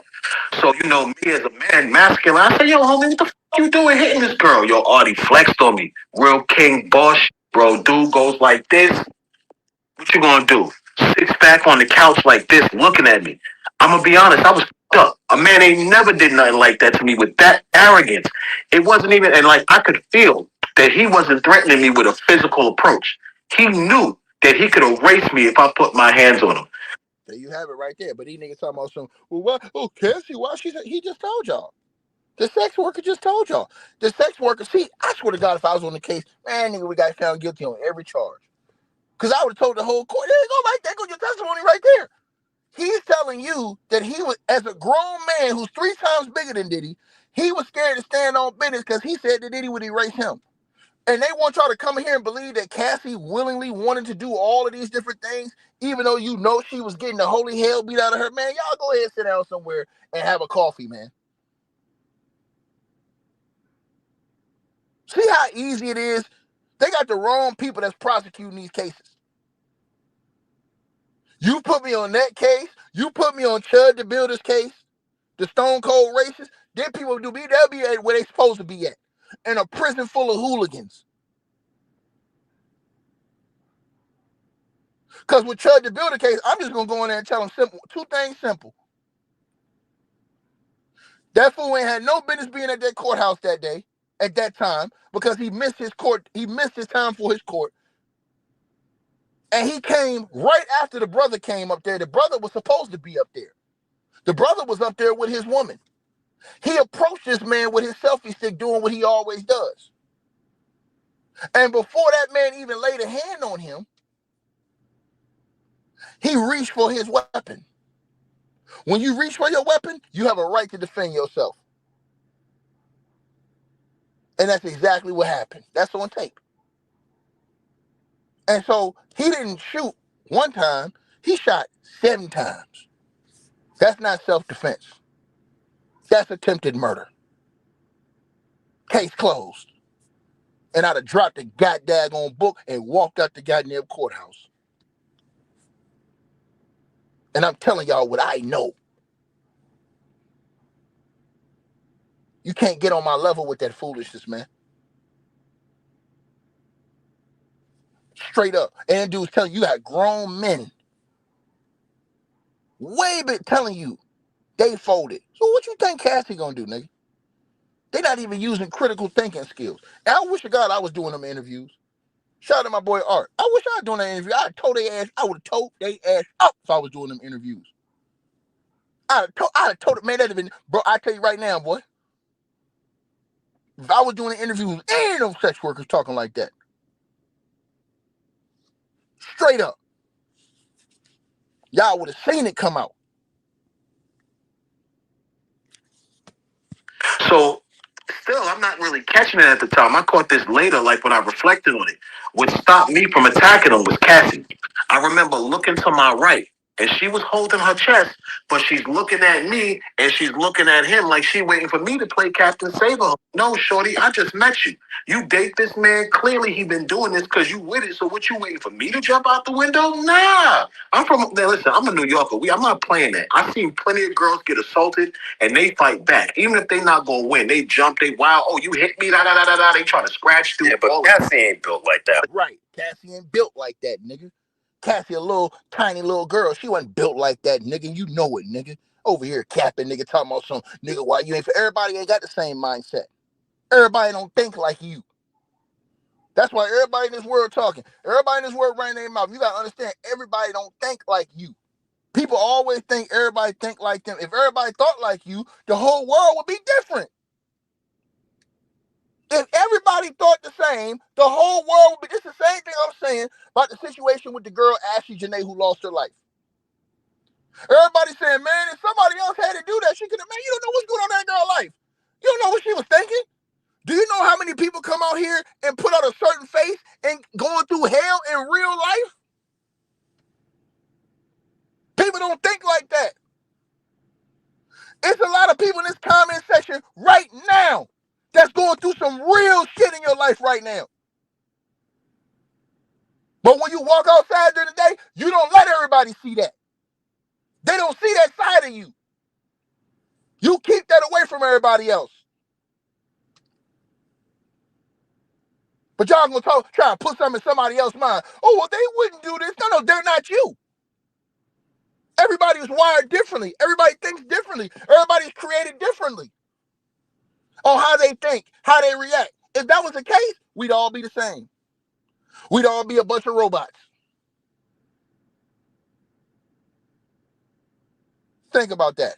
So, you know, me as a man, masculine, I say, yo, homie, what the fuck you doing hitting this girl? Yo, Artie flexed on me. Real king boss, bro. Dude goes like this. What you gonna do? Sits back on the couch like this, looking at me. I'm gonna be honest, I was fucked up. A man ain't never did nothing like that to me with that arrogance. It wasn't even, and like I could feel that he wasn't threatening me with a physical approach. He knew that he could erase me if I put my hands on him. There you have it right there. But these niggas talking about some, well, what? Oh, Cassie, why? He just told y'all. The sex worker just told y'all. The sex worker, see, I swear to God, if I was on the case, man, nigga, we got found guilty on every charge. Because I would have told the whole court, there you go, right there, go your testimony right there. He's telling you that he was, as a grown man who's 3 times bigger than Diddy, he was scared to stand on business because he said that Diddy would erase him. And they want y'all to come here and believe that Cassie willingly wanted to do all of these different things, even though you know she was getting the holy hell beat out of her. Man, y'all go ahead and sit down somewhere and have a coffee, man. See how easy it is? They got the wrong people that's prosecuting these cases. You put me on that case. You put me on Chud the Builder's case, the Stone Cold Racist. Then people they'll be where they supposed to be at, in a prison full of hooligans. Because with Chud the Builder case, I'm just gonna go in there and tell them simple, 2 things simple. That fool ain't had no business being at that courthouse that day, at that time, because he missed his time for his court. And he came right after the brother came up there. The brother was supposed to be up there. The brother was up there with his woman. He approached this man with his selfie stick doing what he always does. And before that man even laid a hand on him, he reached for his weapon. When you reach for your weapon, you have a right to defend yourself. And that's exactly what happened. That's on tape. And so he didn't shoot 1 time, he shot 7 times. That's not self-defense. That's attempted murder. Case closed. And I'd have dropped the goddamn book and walked out the goddamn courthouse. And I'm telling y'all what I know. You can't get on my level with that foolishness, man. Straight up. And dudes telling you got grown men way bit telling you they folded. So what you think Cassie gonna do, nigga? They not even using critical thinking skills. And I wish to God I was doing them interviews. Shout out to my boy Art. I wish I was doing that interview. I would have told their ass up if I was doing them interviews. I'd have told it, man, that'd have been, bro, I tell you right now, boy. If I was doing an interview, ain't no sex workers talking like that. Straight up. Y'all would have seen it come out. So, still, I'm not really catching it at the time. I caught this later, like when I reflected on it. What stopped me from attacking him was Cassie. I remember looking to my right, and she was holding her chest, but she's looking at me, and she's looking at him like she waiting for me to play Captain Saber. No, shorty, I just met you. You date this man. Clearly, he been doing this because you with it. So what, you waiting for me to jump out the window? Nah. Listen, I'm a New Yorker. I'm not playing that. I've seen plenty of girls get assaulted, and they fight back. Even if they not going to win, they jump, they wild. Oh, you hit me, da da da da da. They try to scratch through. Yeah, but Cassie ain't built like that. Right. Cassie ain't built like that, nigga. Cassie a little, tiny little girl. She wasn't built like that, nigga. You know it, nigga. Over here capping, nigga, talking about some, nigga, why you ain't for everybody ain't got the same mindset. Everybody don't think like you. That's why everybody in this world talking. Everybody in this world running their mouth. You gotta understand, everybody don't think like you. People always think everybody think like them. If everybody thought like you, the whole world would be different. If everybody thought the same, the whole world would be. It's the same thing I'm saying about the situation with the girl Ashley Janae who lost her life. Everybody saying, man, if somebody else had to do that, she could have, man, you don't know what's going on in that girl's life. You don't know what she was thinking. Do you know how many people come out here and put out a certain face and going through hell in real life? People don't think like that. It's a lot of people in this comment section right now that's going through some real shit in your life right now. But when you walk outside during the day, you don't let everybody see that. They don't see that side of you. You keep that away from everybody else. But y'all gonna try to put something in somebody else's mind. Oh, well, they wouldn't do this. No, they're not you. Everybody is wired differently. Everybody thinks differently. Everybody's created differently on how they think, how they react. If that was the case, we'd all be the same. We'd all be a bunch of robots. Think about that.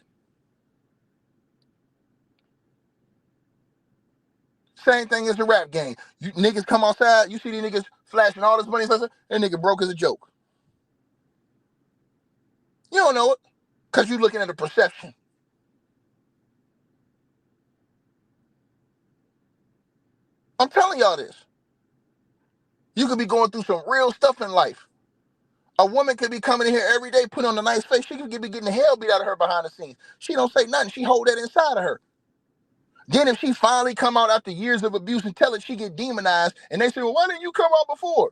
Same thing as the rap game. You niggas come outside, you see these niggas flashing all this money, that nigga broke as a joke. You don't know it, because you're looking at a perception. I'm telling y'all this. You could be going through some real stuff in life. A woman could be coming in here every day, putting on a nice face. She could be getting the hell beat out of her behind the scenes. She don't say nothing. She hold that inside of her. Then if she finally come out after years of abuse and tell it, she get demonized. And they say, well, why didn't you come out before?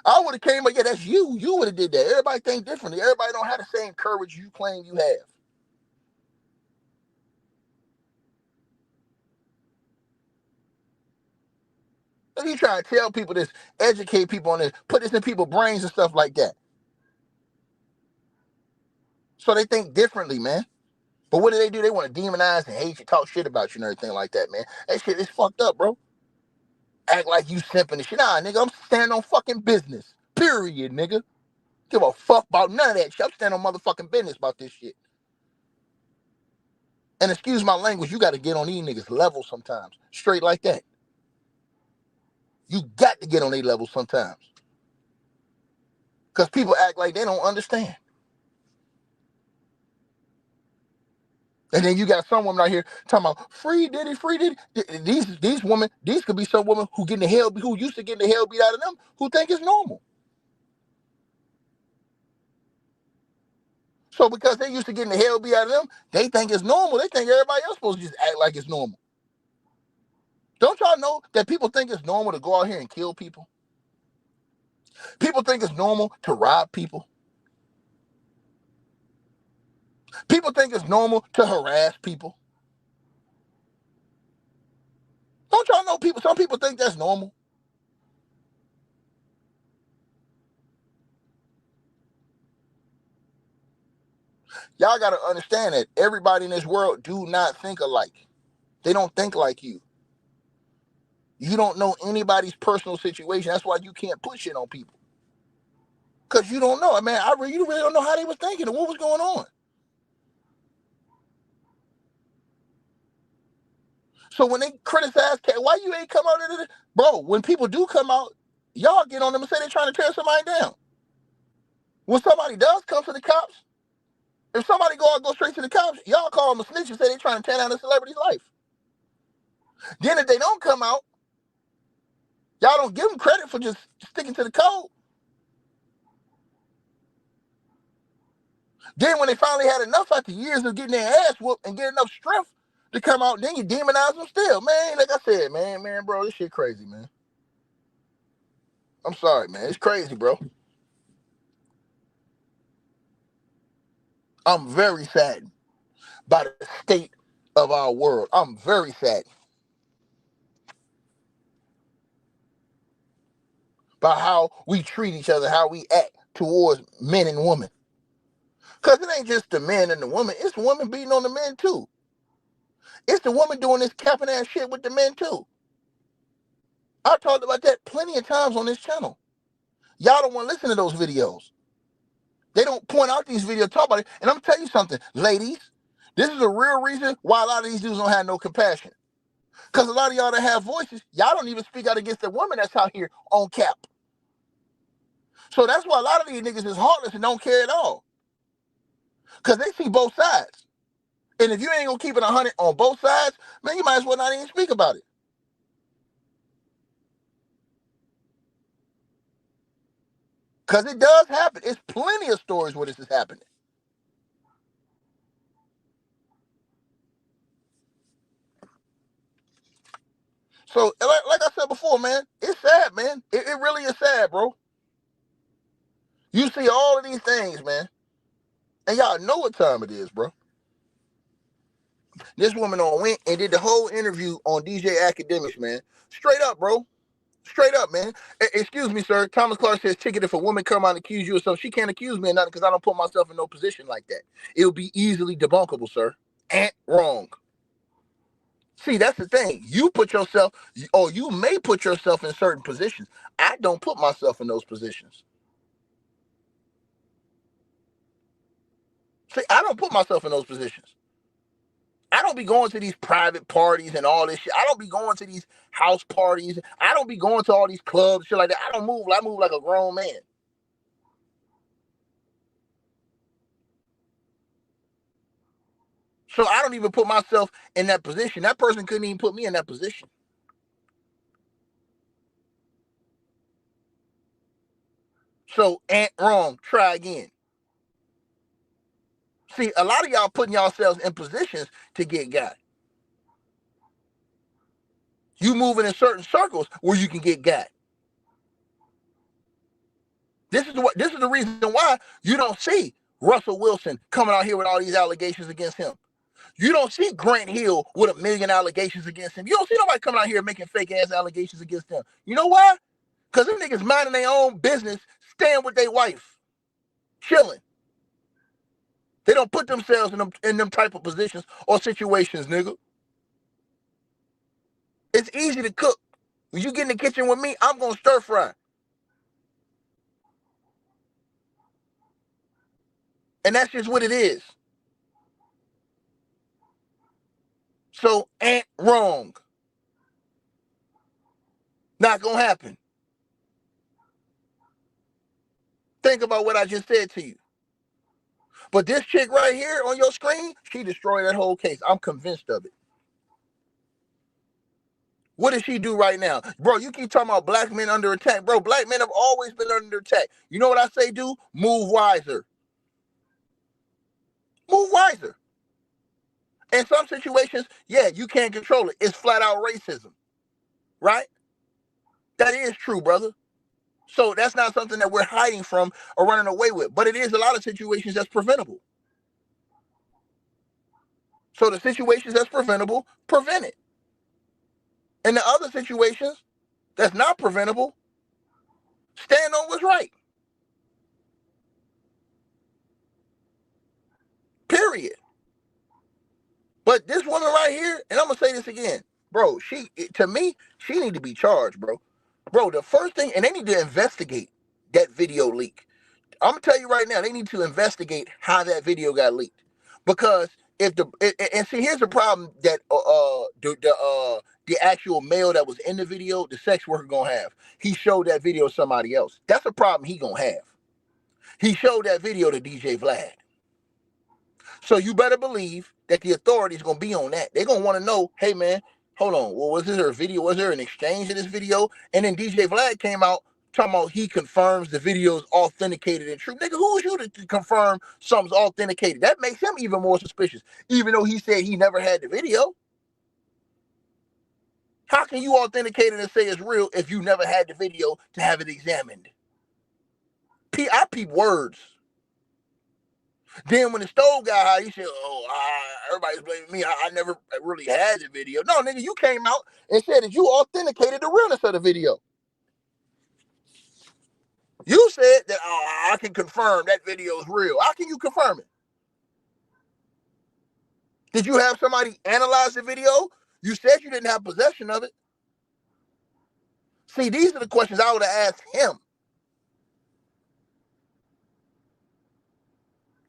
I would have came up, yeah, that's you. You would have did that. Everybody think differently. Everybody don't have the same courage you claim you have. You try to tell people this, educate people on this, put this in people's brains and stuff like that. So they think differently, man. But what do? They want to demonize and hate you, talk shit about you and everything like that, man. That shit is fucked up, bro. Act like you simping and shit. Nah, nigga, I'm standing on fucking business. Period, nigga. Give a fuck about none of that shit. I'm standing on motherfucking business about this shit. And excuse my language, you got to get on these niggas' level sometimes. Straight like that. You got to get on their level sometimes. Because people act like they don't understand. And then you got some women out here talking about free Diddy, free Diddy. These women, these could be some women who used to getting the hell beat out of them, who think it's normal. So because they used to getting the hell beat out of them, they think it's normal. They think everybody else supposed to just act like it's normal. Don't y'all know that people think it's normal to go out here and kill people? People think it's normal to rob people. People think it's normal to harass people. Don't y'all know some people think that's normal? Y'all got to understand that everybody in this world do not think alike. They don't think like you. You don't know anybody's personal situation. That's why you can't put shit on people. Because you don't know. Man, you really don't know how they was thinking or what was going on. So when they criticize, why you ain't come out of it? Bro, when people do come out, y'all get on them and say they're trying to tear somebody down. When somebody does come to the cops, if somebody go straight to the cops, y'all call them a snitch and say they're trying to tear down a celebrity's life. Then if they don't come out, y'all don't give them credit for just sticking to the code. Then when they finally had enough after years of getting their ass whooped and getting enough strength to come out, then you demonize them still. Man, like I said, man, bro, this shit crazy, man. I'm sorry, man. It's crazy, bro. I'm very saddened by the state of our world. I'm very saddened by how we treat each other, how we act towards men and women. Because it ain't just the men and the women. It's the women beating on the men, too. It's the woman doing this capping ass shit with the men, too. I talked about that plenty of times on this channel. Y'all don't want to listen to those videos. They don't point out these videos, talk about it. And I'm going to tell you something, ladies. This is a real reason why a lot of these dudes don't have no compassion. Because a lot of y'all that have voices, y'all don't even speak out against the women that's out here on cap. So that's why a lot of these niggas is heartless and don't care at all. Because they see both sides. And if you ain't gonna keep it 100 on both sides, man, you might as well not even speak about it. Because it does happen. It's plenty of stories where this is happening. So, like I said before, man, it's sad, man. It really is sad, bro. You see all of these things, man. And y'all know what time it is, bro. This woman went and did the whole interview on DJ Academics, man. Straight up, bro. Straight up, man. Excuse me, sir. Thomas Clark says, ticket, if a woman come out and accuse you of something, she can't accuse me of nothing because I don't put myself in no position like that. It'll be easily debunkable, sir. Ain't wrong. See, that's the thing. You put yourself, or you may put yourself in certain positions. I don't put myself in those positions. See, I don't put myself in those positions. I don't be going to these private parties and all this shit. I don't be going to these house parties. I don't be going to all these clubs, shit like that. I move like a grown man. So I don't even put myself in that position. That person couldn't even put me in that position. So ain't wrong. Try again. See, a lot of y'all putting yourselves in positions to get got. You moving in certain circles where you can get got. This is the reason why you don't see Russell Wilson coming out here with all these allegations against him. You don't see Grant Hill with 1 million allegations against him. You don't see nobody coming out here making fake ass allegations against them. You know why? Because them niggas minding their own business, staying with their wife, chilling. They don't put themselves in them type of positions or situations, nigga. It's easy to cook. When you get in the kitchen with me, I'm gonna stir fry. And that's just what it is. So ain't wrong. Not gonna happen. Think about what I just said to you. But this chick right here on your screen, she destroyed that whole case. I'm convinced of it. What does she do right now? Bro, you keep talking about black men under attack. Bro, black men have always been under attack. You know what I say do? Move wiser. Move wiser. In some situations, yeah, you can't control it. It's flat out racism. Right? That is true, brother. So that's not something that we're hiding from or running away with. But it is a lot of situations that's preventable. So the situations that's preventable, prevent it. And the other situations that's not preventable, stand on what's right. Period. But this woman right here, and I'm gonna say this again, bro, to me, she need to be charged, bro. Bro, the first thing, and they need to investigate that video leak. I'm gonna tell you right now, they need to investigate how that video got leaked. Because if and see, here's the problem that the actual male that was in the video, the sex worker gonna have. He showed that video to somebody else. That's a problem he gonna have. He showed that video to DJ Vlad. So you better believe that the authorities gonna be on that. They're gonna want to know, hey man, hold on, well, was there a video? Was there an exchange of this video? And then DJ Vlad came out talking about he confirms the video is authenticated and true. Nigga, who is you to confirm something's authenticated? That makes him even more suspicious, even though he said he never had the video. How can you authenticate it and say it's real if you never had the video to have it examined? I peep words. Then when the stove got hot, he said, everybody's blaming me. I never really had the video. No, nigga, you came out and said that you authenticated the realness of the video. You said that I can confirm that video is real. How can you confirm it? Did you have somebody analyze the video? You said you didn't have possession of it. See, these are the questions I would have asked him.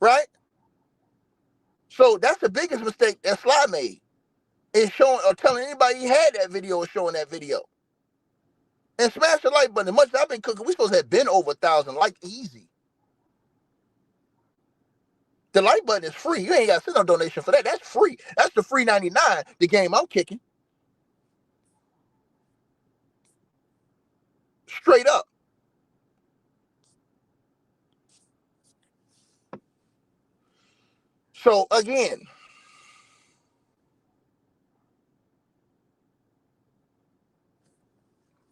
Right? So that's the biggest mistake that Sly made. is showing or telling anybody he had that video or showing that video. And smash the like button. As much as I've been cooking, we supposed to have been over 1,000 like easy. The like button is free. You ain't got to send no donation for that. That's free. That's the free 99, the game I'm kicking. Straight up. So again,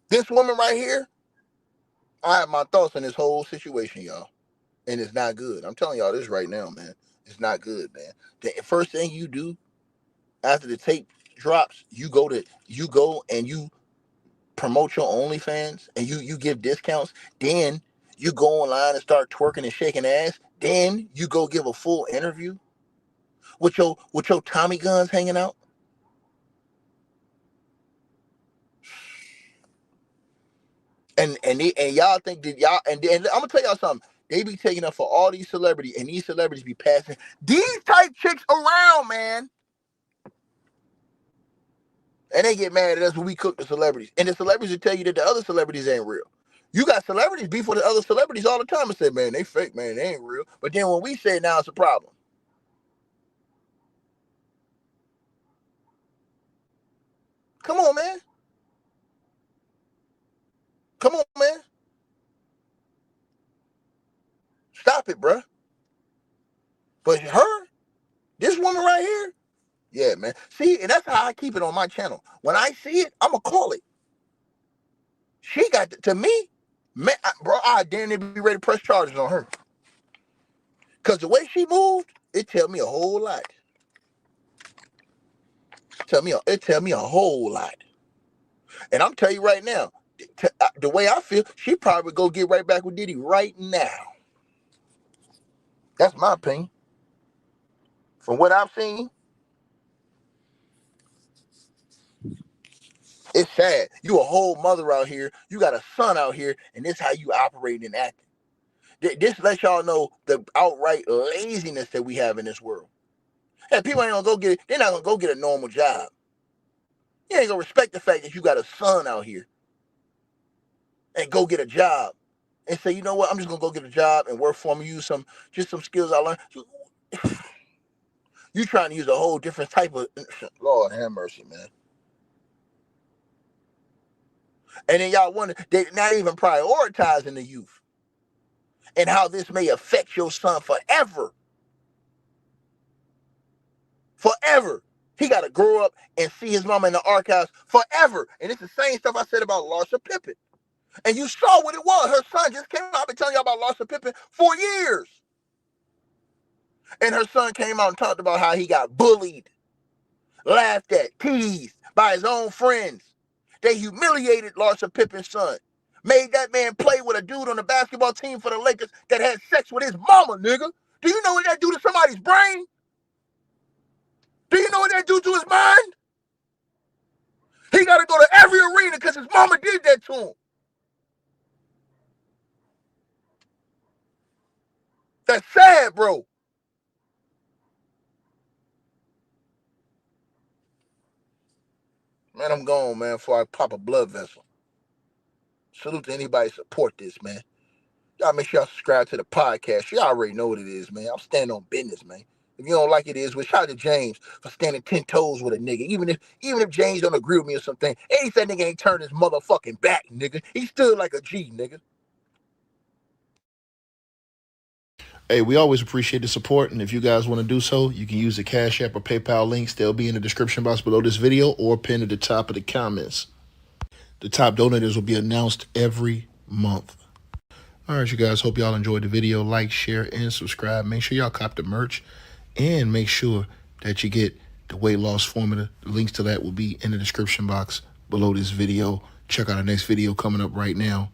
this woman right here, I have my thoughts on this whole situation, y'all. And it's not good. I'm telling y'all this right now, man. It's not good, man. The first thing you do after the tape drops, you go and you promote your OnlyFans and you give discounts. Then you go online and start twerking and shaking ass. Then you go give a full interview with your Tommy guns hanging out. And y'all think that y'all and I'm gonna tell y'all something. They be taking up for all these celebrities, and these celebrities be passing these type chicks around, man. And they get mad at us when we cook the celebrities. And the celebrities will tell you that the other celebrities ain't real. You got celebrities beef with the other celebrities all the time and say, man, they fake, man, they ain't real. But then when we say it now, it's a problem. Come on, man. Come on, man. Stop it, bruh. But her, this woman right here, yeah, man. See, and that's how I keep it on my channel. When I see it, I'm going to call it. She got, to me, man, bro, I damn near be ready to press charges on her. Because the way she moved, it tell me a whole lot. It tell me a whole lot. And I'm telling you right now, the way I feel, she probably go get right back with Diddy right now. That's my opinion. From what I've seen, it's sad. You a whole mother out here. You got a son out here, and this how you operate and acting. This lets y'all know the outright laziness that we have in this world. And people ain't gonna go get it. They're not gonna go get a normal job. You ain't gonna respect the fact that you got a son out here and go get a job and say, you know what, I'm just gonna go get a job and work for me, use some skills I learned. You trying to use a whole different type of, Lord have mercy, man. And then y'all wonder, they're not even prioritizing the youth and how this may affect your son forever. Forever. He got to grow up and see his mama in the archives forever. And it's the same stuff I said about Larsa Pippen. And you saw what it was. Her son just came out. I've been telling y'all about Larsa Pippen for years. And her son came out and talked about how he got bullied, laughed at, teased by his own friends. They humiliated Larsa Pippen's son. Made that man play with a dude on the basketball team for the Lakers that had sex with his mama, nigga. Do you know what that do to somebody's brain? Do you know what that do to his mind? He got to go to every arena because his mama did that to him. That's sad, bro. Man, I'm gone, man, before I pop a blood vessel. Salute to anybody support this, man. Y'all make sure y'all subscribe to the podcast. Y'all already know what it is, man. I'm standing on business, man. If you don't like it, is shout out to James for standing 10 toes with a nigga. Even if James don't agree with me or something, ain't that nigga ain't turned his motherfucking back, nigga. He stood like a G, nigga. Hey, we always appreciate the support, and if you guys want to do so, you can use the Cash App or PayPal links. They'll be in the description box below this video or pinned at the top of the comments. The top donators will be announced every month. All right, you guys, hope y'all enjoyed the video. Like, share, and subscribe. Make sure y'all cop the merch, and make sure that you get the weight loss formula. The links to that will be in the description box below this video. Check out our next video coming up right now.